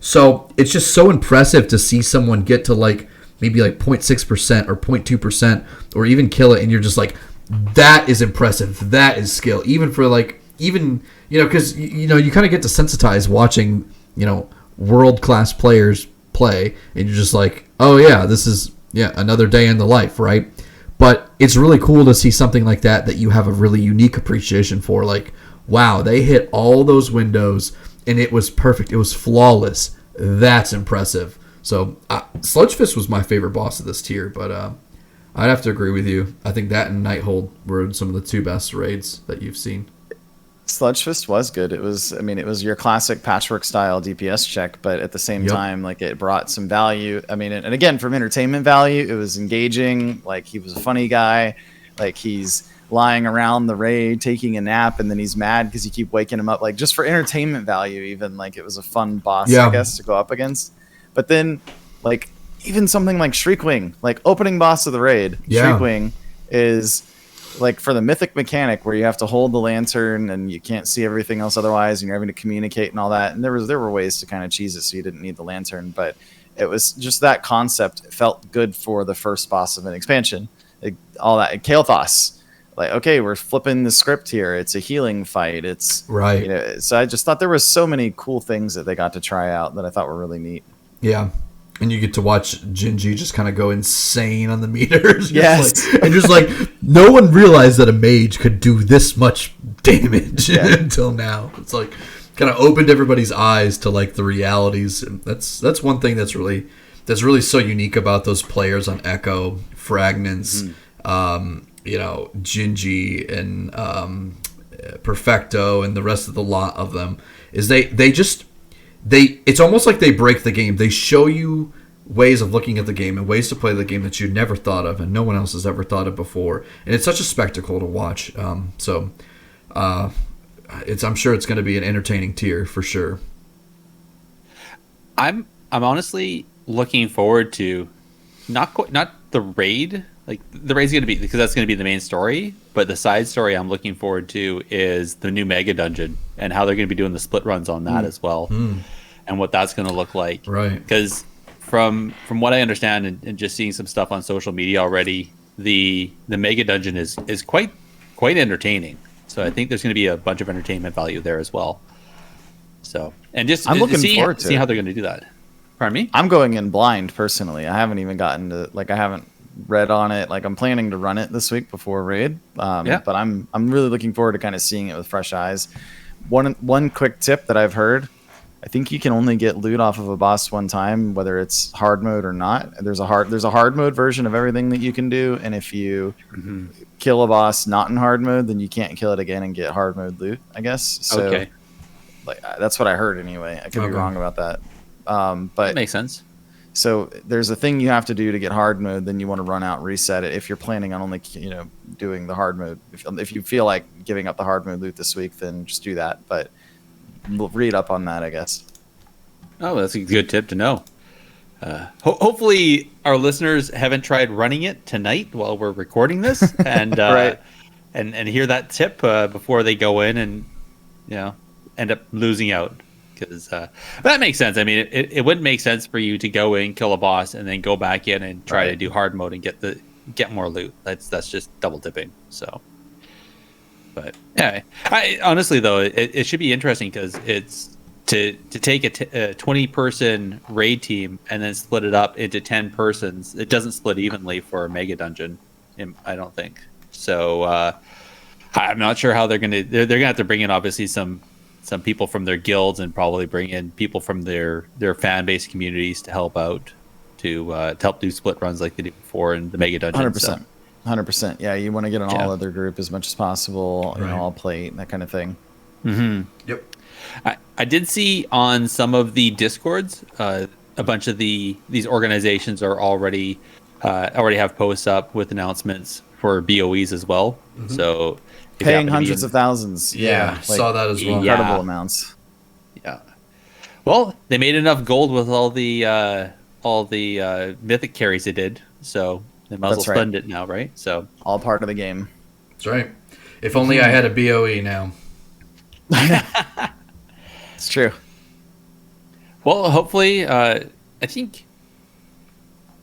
So it's just so impressive to see someone get to maybe 0.6% or 0.2% or even kill it, and you're just like, that is impressive. That is skill. Even for because you kind of get desensitized watching world-class players play, and you're just like, oh yeah, this is another day in the life, right? But it's really cool to see something like that you have a really unique appreciation for. Like, wow, they hit all those windows and it was perfect, it was flawless that's impressive. So Sludgefist was my favorite boss of this tier, but I'd have to agree with you. I think that and Nighthold were some of the two best raids that you've seen. Sludgefist was good. It was your classic patchwork style DPS check, but at the same time, like, it brought some value. I mean, and again, from entertainment value, it was engaging. Like, he was a funny guy. Like, he's lying around the raid taking a nap, and then he's mad because you keep waking him up. Like, just for entertainment value, even, like, it was a fun boss, I guess, to go up against. But then, like, even something like Shriekwing, like, opening boss of the raid, Shriekwing is, like, for the mythic mechanic where you have to hold the lantern and you can't see everything else otherwise, and you're having to communicate and all that. And there were ways to kind of cheese it so you didn't need the lantern, but it was just that concept felt good for the first boss of an expansion. Like, all that Kael'thas, like, okay, we're flipping the script here. It's a healing fight. It's right. You know, so I just thought there was so many cool things that they got to try out that I thought were really neat. Yeah. And you get to watch Gingy just kind of go insane on the meters. Yes. And just like, no one realized that a mage could do this much damage until now. It's like kind of opened everybody's eyes to like the realities. And that's one thing that's really so unique about those players on Echo, Fragnance, you know, Gingy and Perfecto and the rest of the lot of them is it's almost like they break the game. They show you ways of looking at the game and ways to play the game that you never thought of and no one else has ever thought of before. And it's such a spectacle to watch. I'm sure it's going to be an entertaining tier for sure. I'm honestly looking forward to not the raid. Like, the raid's going to be, because that's going to be the main story, but the side story I'm looking forward to is the new mega dungeon and how they're going to be doing the split runs on that as well, and what that's going to look like. Right. Because from what I understand and just seeing some stuff on social media already, the mega dungeon is quite entertaining. So I think there's going to be a bunch of entertainment value there as well. So, and just I'm looking forward to see how they're going to do that. Pardon me? I'm going in blind personally. I haven't even gotten to, like, I haven't read on it. Like, I'm planning to run it this week before raid, but I'm really looking forward to kind of seeing it with fresh eyes. One quick tip that I've heard: I think you can only get loot off of a boss one time, whether it's hard mode or not. There's a hard mode version of everything that you can do, and if you kill a boss not in hard mode, then you can't kill it again and get hard mode loot, I guess. So, okay. Like, that's what I heard anyway. I could be wrong about that, but that makes sense. So there's a thing you have to do to get hard mode. Then you want to run out and reset it if you're planning on only, you know, doing the hard mode. If you feel like giving up the hard mode loot this week, then just do that. But we'll read up on that, I guess. Oh, that's a good tip to know. Hopefully our listeners haven't tried running it tonight while we're recording this, and right. and hear that tip before they go in and, you know, end up losing out. Because that makes sense. I mean, it wouldn't make sense for you to go in, kill a boss, and then go back in and try to do hard mode and get more loot. That's just double dipping. So, but yeah, I honestly though, it should be interesting because it's to take a 20-person raid team and then split it up into 10 persons. It doesn't split evenly for a mega dungeon, I don't think. So I'm not sure how they're gonna have to bring in obviously some people from their guilds and probably bring in people from their fan base communities to help out to help do split runs like they did before in the mega dungeon. 100%. Yeah, you want to get an all other group as much as possible, you know, all plate, that kind of thing. Yep. I did see on some of the discords a bunch of these organizations are already have posts up with announcements for BOEs as well. So paying hundreds of thousands. Yeah, like, saw that as well. Incredible amounts. Yeah. Well, they made enough gold with all the mythic carries they did, so they might as well spend it now, right? So all part of the game. That's right. If only I had a BOE now. It's true. Well, hopefully, I think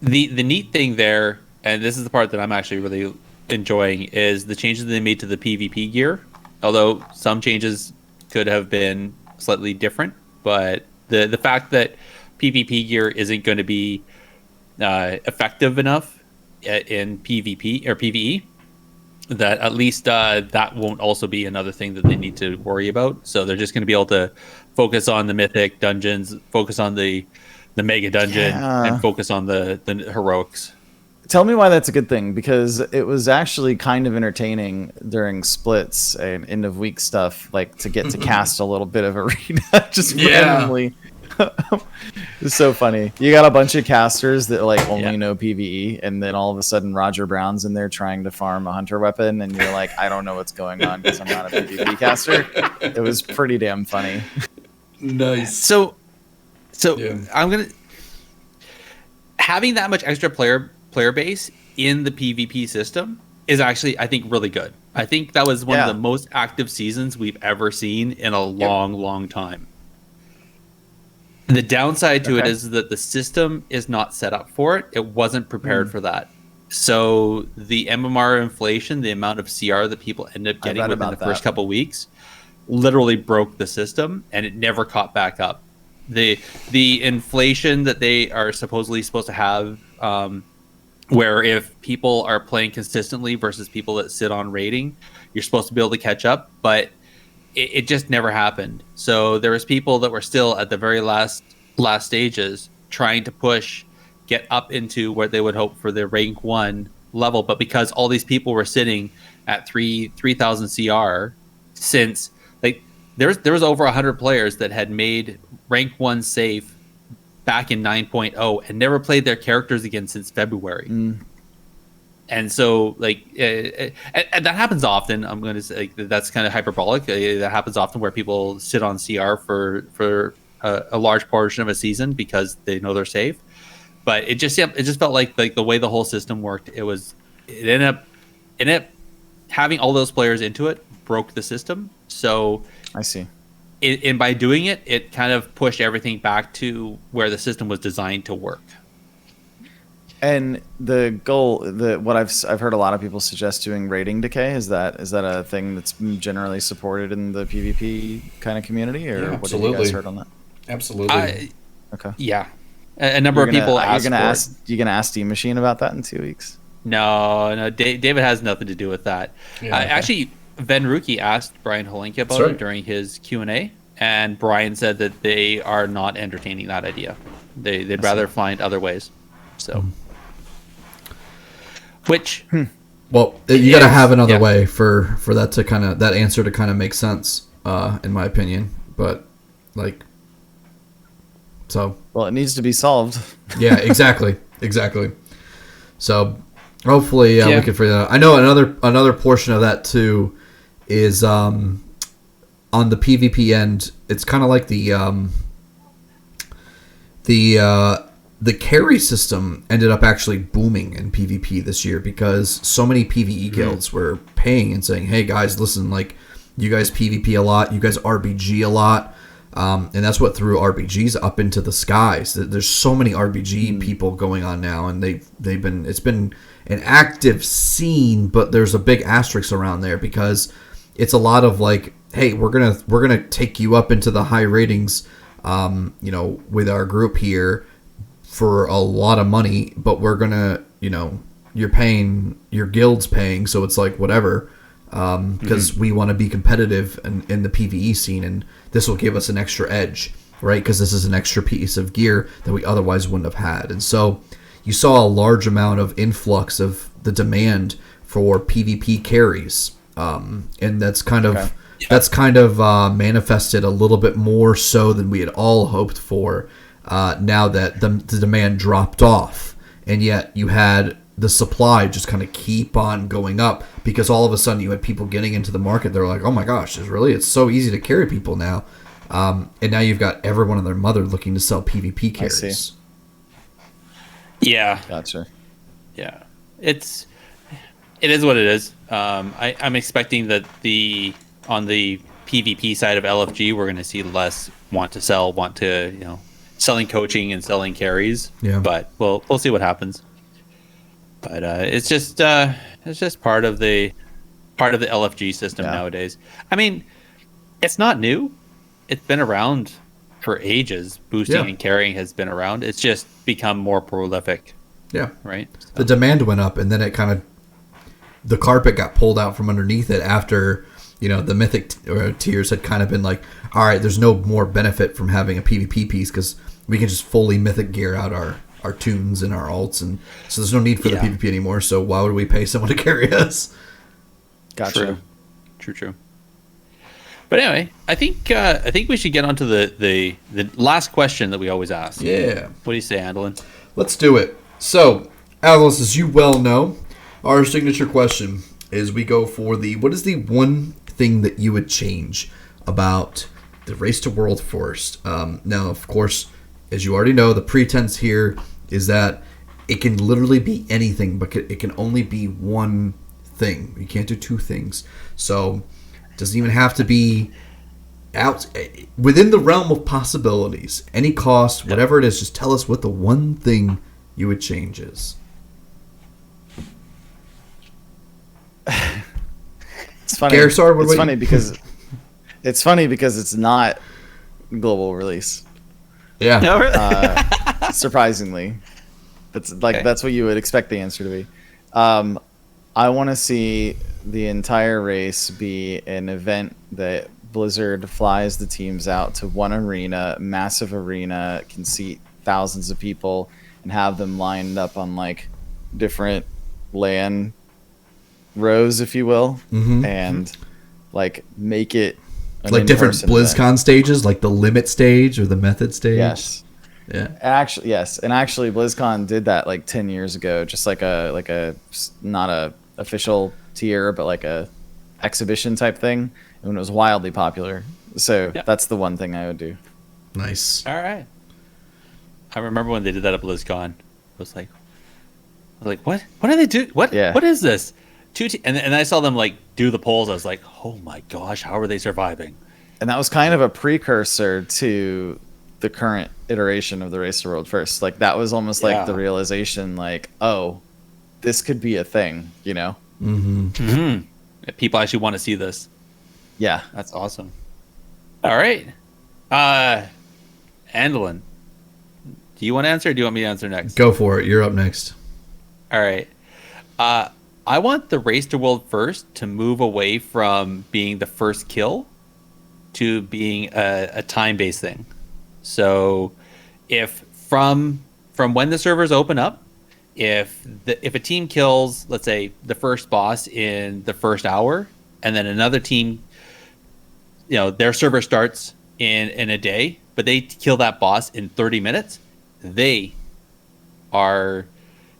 the neat thing there, and this is the part that I'm actually really enjoying, is the changes they made to the PvP gear. Although some changes could have been slightly different, but the fact that PvP gear isn't going to be effective enough in PvP or PvE, that at least that won't also be another thing that they need to worry about. So they're just going to be able to focus on the mythic dungeons, focus on the mega dungeon, and focus on the heroics. Tell me why that's a good thing, because it was actually kind of entertaining during splits and end of week stuff, like to get to cast a little bit of arena just randomly. It's so funny. You got a bunch of casters that like only know PvE, and then all of a sudden Roger Brown's in there trying to farm a hunter weapon, and you're like, I don't know what's going on because I'm not a PvP caster. It was pretty damn funny. Nice. So I'm gonna having that much extra player base in the PvP system is actually, I think, really good. I think that was one of the most active seasons we've ever seen in a long time. The downside to it is that the system is not set up for it. It wasn't prepared for that. So the MMR inflation, the amount of CR that people end up getting within the first couple weeks, literally broke the system, and it never caught back up. The inflation that they are supposed to have, where if people are playing consistently versus people that sit on rating, you're supposed to be able to catch up, but it just never happened. So there was people that were still at the very last stages trying to get up into where they would hope for their rank 1 level, but because all these people were sitting at 3,000 CR, since like there was over 100 players that had made rank 1 safe back in 9.0 and never played their characters again since February. And so like and that happens often. I'm going to say like, that's kind of hyperbolic. That happens often where people sit on CR for a large portion of a season because they know they're safe. But it just felt like the way the whole system worked, it ended up having all those players into it broke the system. So I see. And by doing it, it kind of pushed everything back to where the system was designed to work. And the goal, what I've heard a lot of people suggest doing rating decay. Is that a thing that's generally supported in the PvP kind of community, or what have you guys heard on that? Absolutely. Okay. Yeah, a number of people asked. You gonna ask Steam Machine about that in 2 weeks? No. David has nothing to do with that. Actually, Ven Ruki asked Brian Holinka about it during his Q&A, and Brian said that they are not entertaining that idea. They'd rather find other ways. So, which, well, you got to have another way for that to that answer to kind of make sense, in my opinion. But like, so well, it needs to be solved. Yeah, exactly. So hopefully we can figure that out. I know another portion of that too is on the PvP end. It's kind of like the carry system ended up actually booming in PvP this year because so many PvE guilds were paying and saying, "Hey guys, listen, like you guys PvP a lot, you guys RBG a lot," and that's what threw RBGs up into the skies. There's so many RBG people going on now, and it's been an active scene, but there's a big asterisk around there because it's a lot of like, hey, we're gonna take you up into the high ratings, with our group here for a lot of money, but we're gonna, you're paying, your guild's paying, so it's like whatever, because we want to be competitive in the PvE scene, and this will give us an extra edge, right? Because this is an extra piece of gear that we otherwise wouldn't have had, and so you saw a large amount of influx of the demand for PvP carries, and that's kind of manifested a little bit more so than we had all hoped for. Now that the demand dropped off, and yet you had the supply just kind of keep on going up because all of a sudden you had people getting into the market. They're like, oh my gosh, it's so easy to carry people now. And now you've got everyone and their mother looking to sell PvP carries. I see. Yeah. Gotcha. Yeah. It is what it is. I'm expecting that on the PvP side of LFG, we're going to see less selling coaching and selling carries. Yeah. But we'll see what happens. But it's just part of the LFG system nowadays. I mean, it's not new. It's been around for ages. Boosting and carrying has been around. It's just become more prolific. Yeah. Right. So. The demand went up, and then it kind of the carpet got pulled out from underneath it after, the mythic tiers had kind of been like, all right, there's no more benefit from having a PvP piece because we can just fully mythic gear out our tunes and our alts, and so there's no need for the PvP anymore. So why would we pay someone to carry us? Gotcha. True. But anyway, I think we should get on to the last question that we always ask. Yeah. What do you say, Andallyn? Let's do it. So, Athalus, as you well know, our signature question is we go for what is the one thing that you would change about the Race to World First? Now, of course, as you already know, the pretense here is that it can literally be anything, but it can only be one thing. You can't do two things. So it doesn't even have to be out within the realm of possibilities. Any cost, whatever it is, just tell us what the one thing you would change is. It's funny. Gerissar, it's funny because it's not global release. Yeah. Surprisingly, that's what you would expect the answer to be. I want to see the entire race be an event that Blizzard flies the teams out to one arena, massive arena, can seat thousands of people, and have them lined up on different LAN rows, if you will, and make it different BlizzCon event. Stages, like the limit stage or the method stage. Yes. Yeah. Actually, BlizzCon did that 10 years ago, just like a not a official tier, but a exhibition type thing, and it was wildly popular. So that's the one thing I would do. Nice. All right. I remember when they did that at BlizzCon. I was like, what? What do they do? What? Yeah. What is this? And I saw them do the polls. I was like, oh my gosh, how are they surviving? And that was kind of a precursor to the current iteration of the Race to World First. That was almost the realization, oh, this could be a thing, People actually want to see this. Yeah, that's awesome. All right, Andallyn, do you want to answer, or do you want me to answer next? Go for it. You're up next. All right. I want the Race to World First to move away from being the first kill to being a time-based thing. So if from when the servers open up, if a team kills, let's say, the first boss in the first hour, and then another team, their server starts in a day, but they kill that boss in 30 minutes, they are,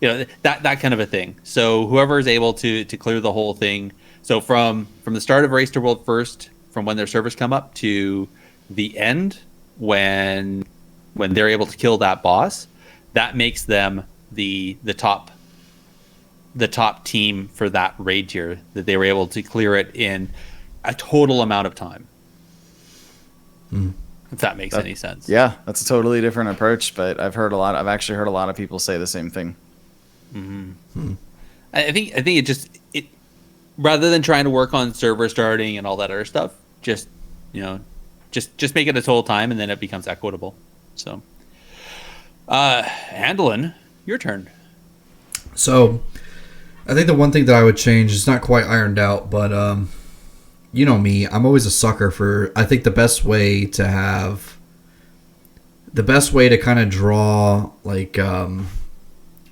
that kind of a thing. So whoever is able to clear the whole thing. So from the start of Race to World First, from when their servers come up to the end, when they're able to kill that boss, that makes them the top team for that raid tier, that they were able to clear it in a total amount of time. If that makes any sense. Yeah, that's a totally different approach, but I've actually heard a lot of people say the same thing. I think it rather than trying to work on server starting and all that other stuff, just make it a total time, and then it becomes equitable. So, Andallyn, your turn. So, I think the one thing that I would change is not quite ironed out, but you know me, I'm always a sucker for. I think the best way to kind of draw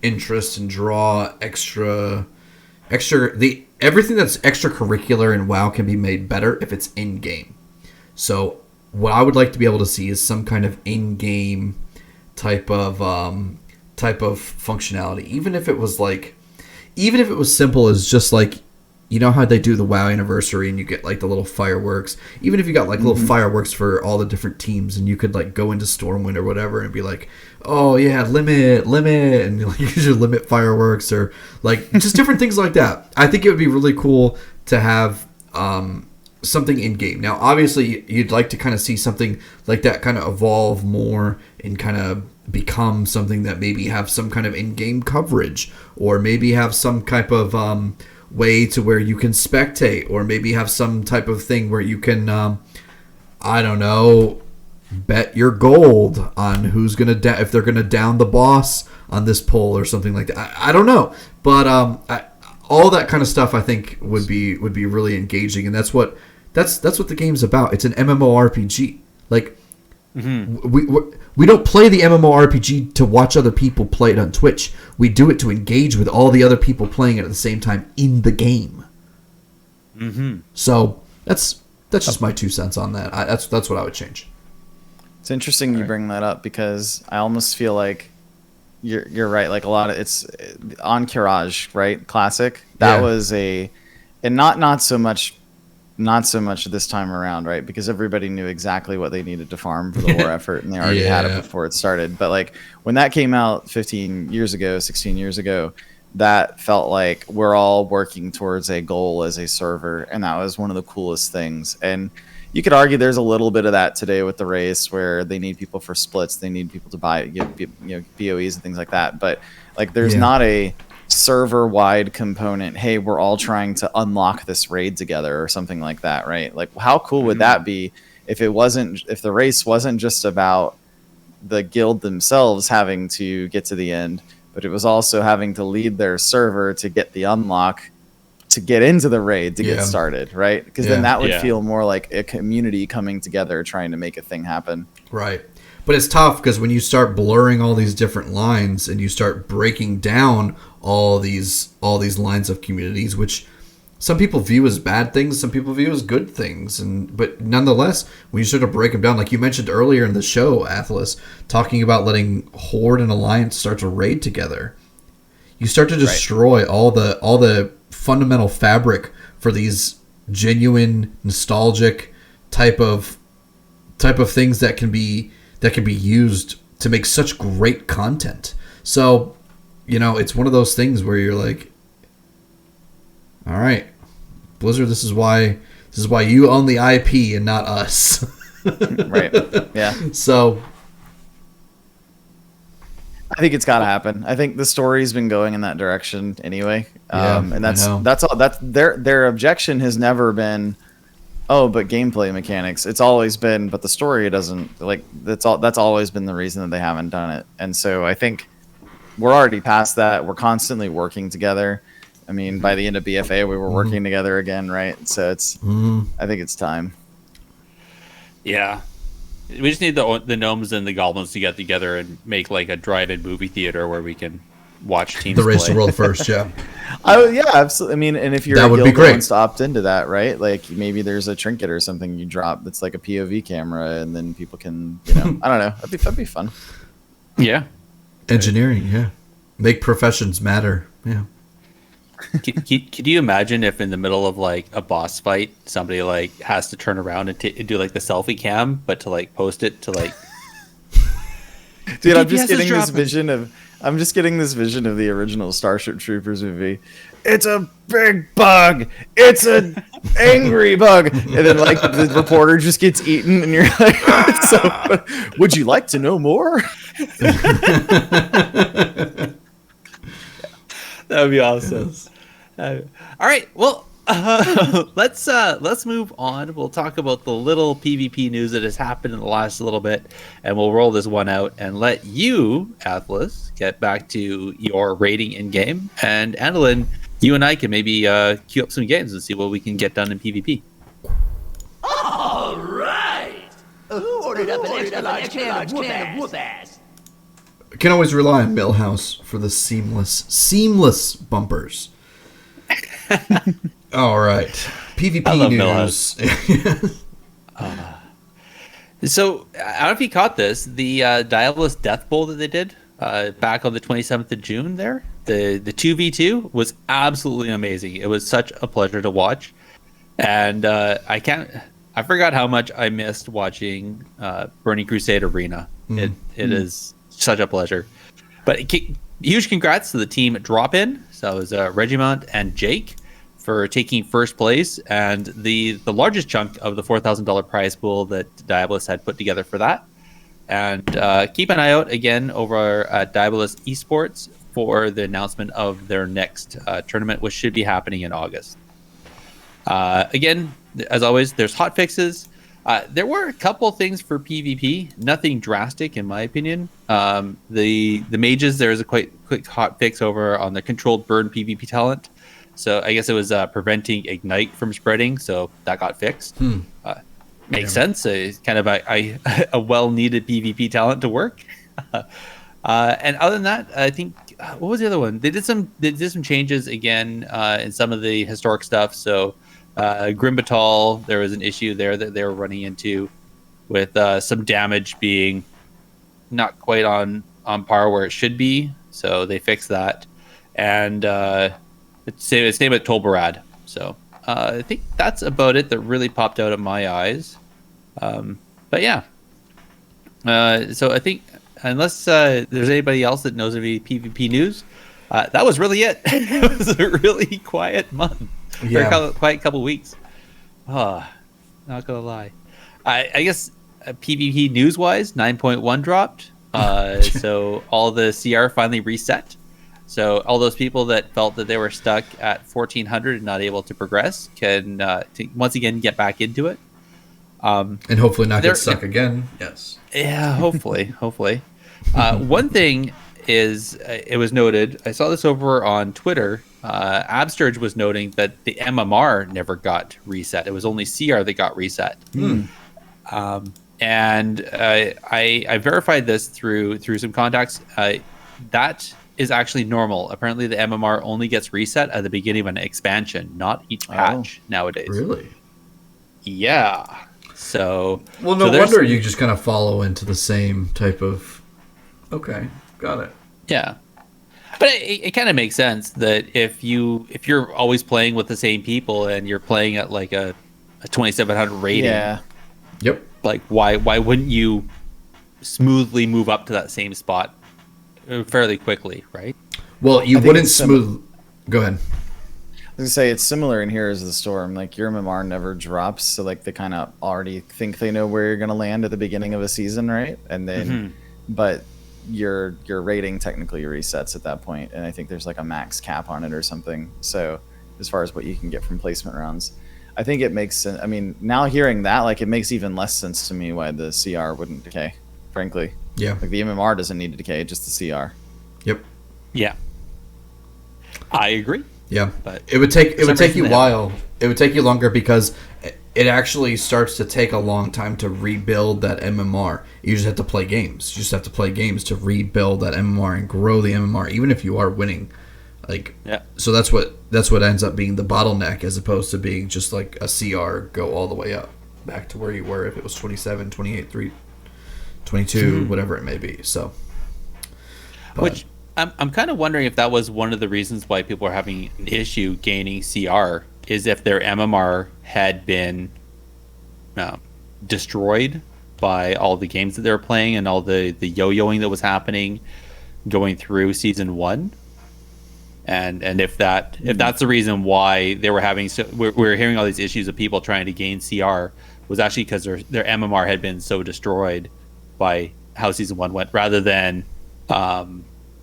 interest and draw extra everything that's extracurricular in WoW can be made better if it's in game. So what I would like to be able to see is some kind of in-game type of functionality, even if it was simple as just how they do the WoW anniversary and you get the little fireworks. Even if you got little fireworks for all the different teams, and you could go into Stormwind or whatever and be oh yeah, limit, and use your limit fireworks, or just different things like that. I think it would be really cool to have something in game. Now, obviously, you'd like to kind of see something like that kind of evolve more and kind of become something that maybe have some kind of in-game coverage, or maybe have some type of way to where you can spectate, or maybe have some type of thing where you can I don't know, bet your gold on who's gonna if they're gonna down the boss on this pull or something like that. I don't know, but all that kind of stuff I think would be really engaging, and that's what the game's about. It's an MMORPG. Like we don't play the MMORPG to watch other people play it on Twitch. We do it to engage with all the other people playing it at the same time in the game. So that's just my 2 cents on that. That's what I would change. It's interesting you bring that up because I almost feel like you're right. Like a lot of it's on Courage, right? Classic. That was and not so much this time around, right? Because everybody knew exactly what they needed to farm for the war effort, and they already had it before it started. But like when that came out 15 years ago, 16 years ago, that felt like we're all working towards a goal as a server, and that was one of the coolest things. And you could argue there's a little bit of that today with the race, where they need people for splits, they need people to buy BOEs and things like that. But like, there's not a server-wide component. Hey, we're all trying to unlock this raid together or something like that, right? Like, how cool would that be if the race wasn't just about the guild themselves having to get to the end, but it was also having to lead their server to get the unlock to get into the raid to get started, right? Because then that would feel more like a community coming together trying to make a thing happen. Right. But it's tough because when you start blurring all these different lines and you start breaking down all these lines of communities, which some people view as bad things, some people view as good things, but nonetheless, when you sort of break them down, like you mentioned earlier in the show, Athalus, talking about letting Horde and Alliance start to raid together, you start to destroy all the fundamental fabric for these genuine, nostalgic type of things that can be used to make such great content. So, it's one of those things where you're like, all right, Blizzard, this is why you own the IP and not us. Right. Yeah. So I think it's got to happen. I think the story's been going in that direction anyway. And that's all. That's their objection has never been, oh, but gameplay mechanics. It's always been, but the story doesn't, like, that's always been the reason that they haven't done it. And so I think we're already past that. We're constantly working together. I mean, by the end of BFA, we were working together again, right? So I think it's time. Yeah. We just need the gnomes and the goblins to get together and make like a drive-in movie theater where we can watch teams the race play. to world first, yeah. Yeah, absolutely. I mean, and if you're that a would guild be that great. wants to opt into that, right? Like maybe there's a trinket or something you drop that's like a POV camera, and then people can, I don't know. That'd be fun. Yeah. Engineering, yeah. Make professions matter, yeah. Could you imagine if in the middle of like a boss fight, somebody like has to turn around and do like the selfie cam, but to like post it to like, dude, I'm just getting this vision of the original Starship Troopers movie. It's a big bug. It's an angry bug. And then like the reporter just gets eaten and you're like, so would you like to know more? That would be awesome. All right, well, let's move on. We'll talk about the little PvP news that has happened in the last little bit, and we'll roll this one out and let you, Athalus, get back to your rating in game. And Andallyn, you and I can maybe queue up some games and see what we can get done in PvP. All right. Who ordered up an extra large can of whoop ass? Can always rely on Millhouse for the seamless bumpers. All right, PvP I love news. So I don't know if you caught this, the Diabolus Death Bowl that they did back on the 27th of June there, the 2v2 was absolutely amazing. It was such a pleasure to watch, and I forgot how much I missed watching Burning Crusade Arena. It is such a pleasure. But huge congrats to the team at Drop In. So it was Regimont and Jake for taking first place, and the largest chunk of the $4,000 prize pool that Diabolus had put together for that. And keep an eye out again over at Diabolus Esports for the announcement of their next tournament, which should be happening in August. Again, as always, there's hot fixes. There were a couple things for PvP, nothing drastic in my opinion. The mages, there is a quite quick hot fix over on the controlled burn PvP talent. So I guess it was preventing Ignite from spreading, so that got fixed. Makes sense. It's kind of a well-needed PvP talent to work. And other than that, I think what was the other one? They did some changes again in some of the historic stuff. So Grimbatal, there was an issue there that they were running into with some damage being not quite on par where it should be. So they fixed that, and it's same with Tolbarad. So I think that's about it that really popped out at my eyes. But yeah, so I think unless there's anybody else that knows of any PvP news, that was really it. It was a really quiet month. Yeah. Quiet couple weeks. Not gonna lie. I guess PvP news wise, 9.1 dropped. So all the CR finally reset. So all those people that felt that they were stuck at 1400 and not able to progress can once again get back into it. And hopefully not get stuck again. Yes. Yeah, hopefully. One thing is, it was noted, I saw this over on Twitter, Absturge was noting that the MMR never got reset. It was only CR that got reset. And I verified this through some contacts. That is actually normal. Apparently the MMR only gets reset at the beginning of an expansion, not each patch nowadays. Really? Yeah. So well, no wonder you just kind of follow into the same type of. Okay, got it. Yeah, but it kind of makes sense that if you're always playing with the same people and you're playing at like a 2700 rating, Yep. Like why wouldn't you smoothly move up to that same spot fairly quickly, right? Well, you wouldn't smooth. Go ahead. I was gonna say it's similar in Heroes of the Storm. Like your MMR never drops, so like they kind of already think they know where you're gonna land at the beginning of a season, right? And then, but your rating technically resets at that point, and I think there's like a max cap on it or something. So as far as what you can get from placement rounds, I think it makes sense. I mean, now hearing that, like it makes even less sense to me why the CR wouldn't decay. Frankly, Yeah. like the MMR doesn't need to decay, just the CR. Yep. Yeah, I agree. Yeah, But it would take you a they while. It would take you longer because it actually starts to take a long time to rebuild that MMR. You just have to play games. You just have to play games to rebuild that MMR and grow the MMR, even if you are winning. Like, so that's what ends up being the bottleneck, as opposed to being just like a CR go all the way up back to where you were if it was 27, 28, 22, whatever it may be. So, Which I'm kind of wondering if that was one of the reasons why people are having an issue gaining CR, is if their MMR had been destroyed by all the games that they were playing and all the yo-yoing that was happening going through season 1. And if that's the reason why they were having we're hearing all these issues of people trying to gain CR, was actually because their MMR had been so destroyed by how season 1 went, rather than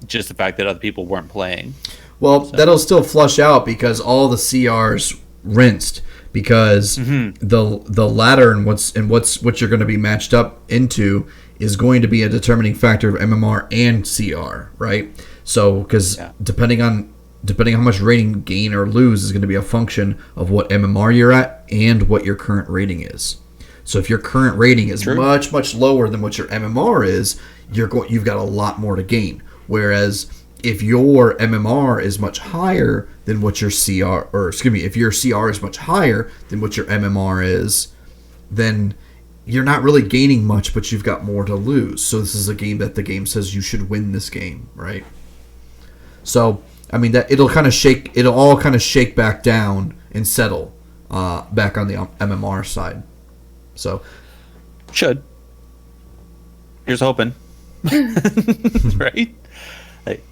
just the fact that other people weren't playing. Well, that'll still flush out because all the CRs rinsed, because the ladder and what you're going to be matched up into is going to be a determining factor of MMR and CR, right? So because depending on how much rating you gain or lose is going to be a function of what MMR you're at and what your current rating is. So if your current rating is much lower than what your MMR is, you've got a lot more to gain. Whereas if your MMR is much higher than what your CR, or excuse me, if your CR is much higher than what your MMR is, then you're not really gaining much, but you've got more to lose. So this is a game that the game says you should win this game, right? So I mean that it'll all kind of shake back down and settle back on the MMR side. So Should. Here's hoping. Right? Like,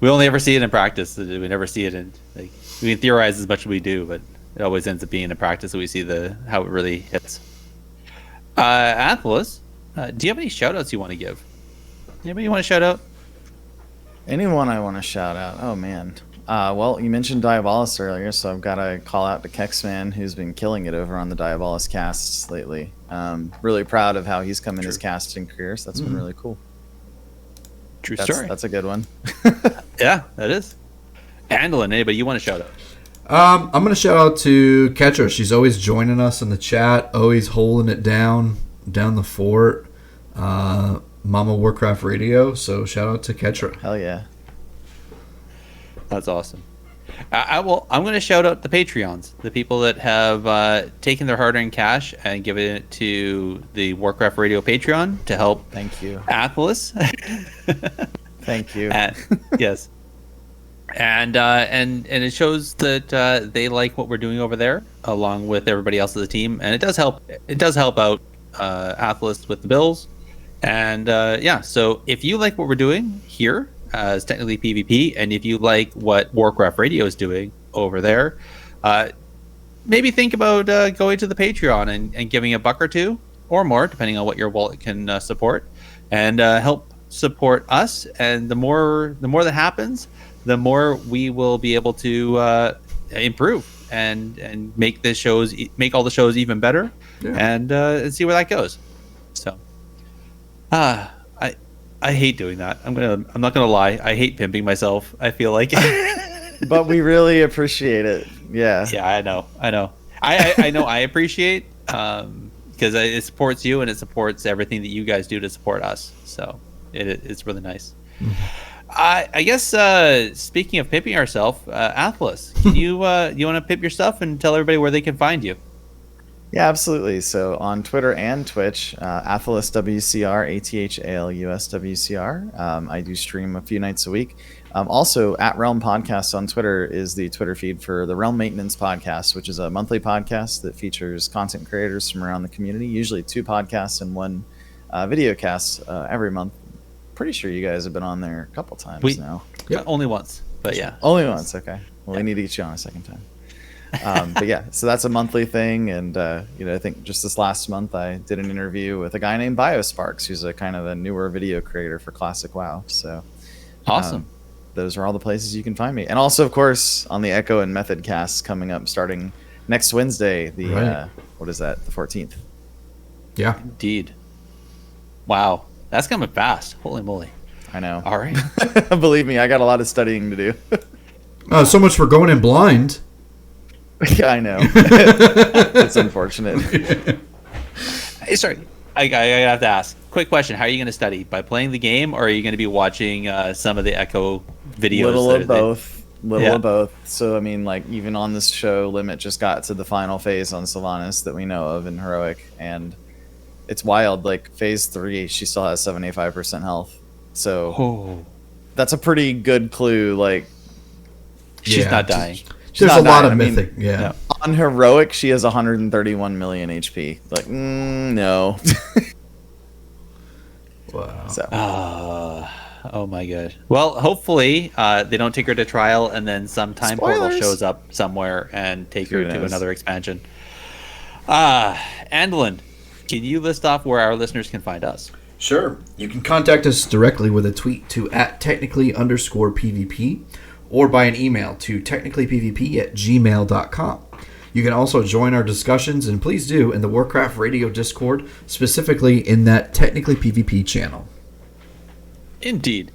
we only ever see it in practice. We never see it in, like, we can theorize as much as we do, but it always ends up being in practice that we see how it really hits. Athalus, do you have any shout outs you want to give? Anybody you want to shout out? Anyone I want to shout out? Oh man. Well, you mentioned Diabolus earlier, so I've got to call out to Kexman, who's been killing it over on the Diabolus casts lately. Really proud of how he's come in his casting career, so that's been really cool. True story. That's a good one. Yeah, that is. Andallyn, anybody you want to shout out? I'm going to shout out to Ketra. She's always joining us in the chat, always holding it down the fort. Mama Warcraft Radio. So shout out to Ketra. Hell yeah. That's awesome. I'm going to shout out the Patreons, the people that have taken their hard-earned cash and given it to the Warcraft Radio Patreon to help. Thank you. Athalus. Thank you. Yes. And it shows that they like what we're doing over there, along with everybody else of the team, and it does help. It does help out Athalus with the bills, and So if you like what we're doing here, as technically PvP, and if you like what Warcraft Radio is doing over there, maybe think about going to the Patreon and giving $1 or $2 or more, depending on what your wallet can support, and help support us. And the more that happens, the more we will be able to improve and make all the shows even better, and see where that goes. So, I hate doing that. I'm not gonna lie. I hate pimping myself. I feel like, but we really appreciate it. Yeah. Yeah, I know. I know. I appreciate because it supports you and it supports everything that you guys do to support us. So it's really nice. I guess speaking of pimping ourselves, Athalus, can you want to pimp your stuff and tell everybody where they can find you? Yeah, absolutely. So on Twitter and Twitch, Athalus WCR, ATHALUS WCR. I do stream a few nights a week. Also, at Realm Podcast on Twitter is the Twitter feed for the Realm Maintenance Podcast, which is a monthly podcast that features content creators from around the community, usually 2 podcasts and 1 video cast every month. Pretty sure you guys have been on there a couple times now. Yep. Only once, but yeah. Only once, okay. Well, we need to get you on a second time. But yeah, so that's a monthly thing, and I think just this last month I did an interview with a guy named BioSparks, who's a kind of a newer video creator for Classic WoW. So awesome. Those are all the places you can find me, and also of course on the Echo and Method casts coming up starting next Wednesday. What is that? The 14th. Yeah, indeed. Wow, that's coming fast. Holy moly! I know. All right. Believe me, I got a lot of studying to do. So much for going in blind. Yeah, I know. It's unfortunate. Hey, sorry, I have to ask. Quick question: how are you going to study? By playing the game, or are you going to be watching some of the Echo videos? Little of both. So I mean, like even on this show, Limit just got to the final phase on Sylvanas that we know of in Heroic, and it's wild. Like phase 3, she still has 75% health. So that's a pretty good clue. Like she's not dying. There's a lot of mythic. Yeah. On Heroic, she has 131 million HP. Like, no. Wow. So. Oh my god. Well, hopefully they don't take her to trial and then some time portal shows up somewhere and take her to another expansion. Andallyn, can you list off where our listeners can find us? Sure. You can contact us directly with a tweet to @technically_PvP or by an email to technicallypvp@gmail.com. You can also join our discussions, and please do, in the Warcraft Radio Discord, specifically in that Technically PvP channel. Indeed.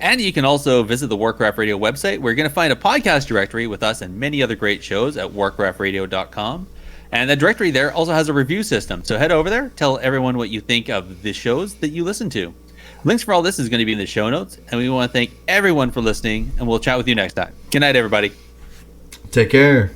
And you can also visit the Warcraft Radio website, where you're going to find a podcast directory with us and many other great shows at warcraftradio.com. And the directory there also has a review system. So head over there, tell everyone what you think of the shows that you listen to. Links for all this is going to be in the show notes, and we want to thank everyone for listening, and we'll chat with you next time. Good night, everybody. Take care.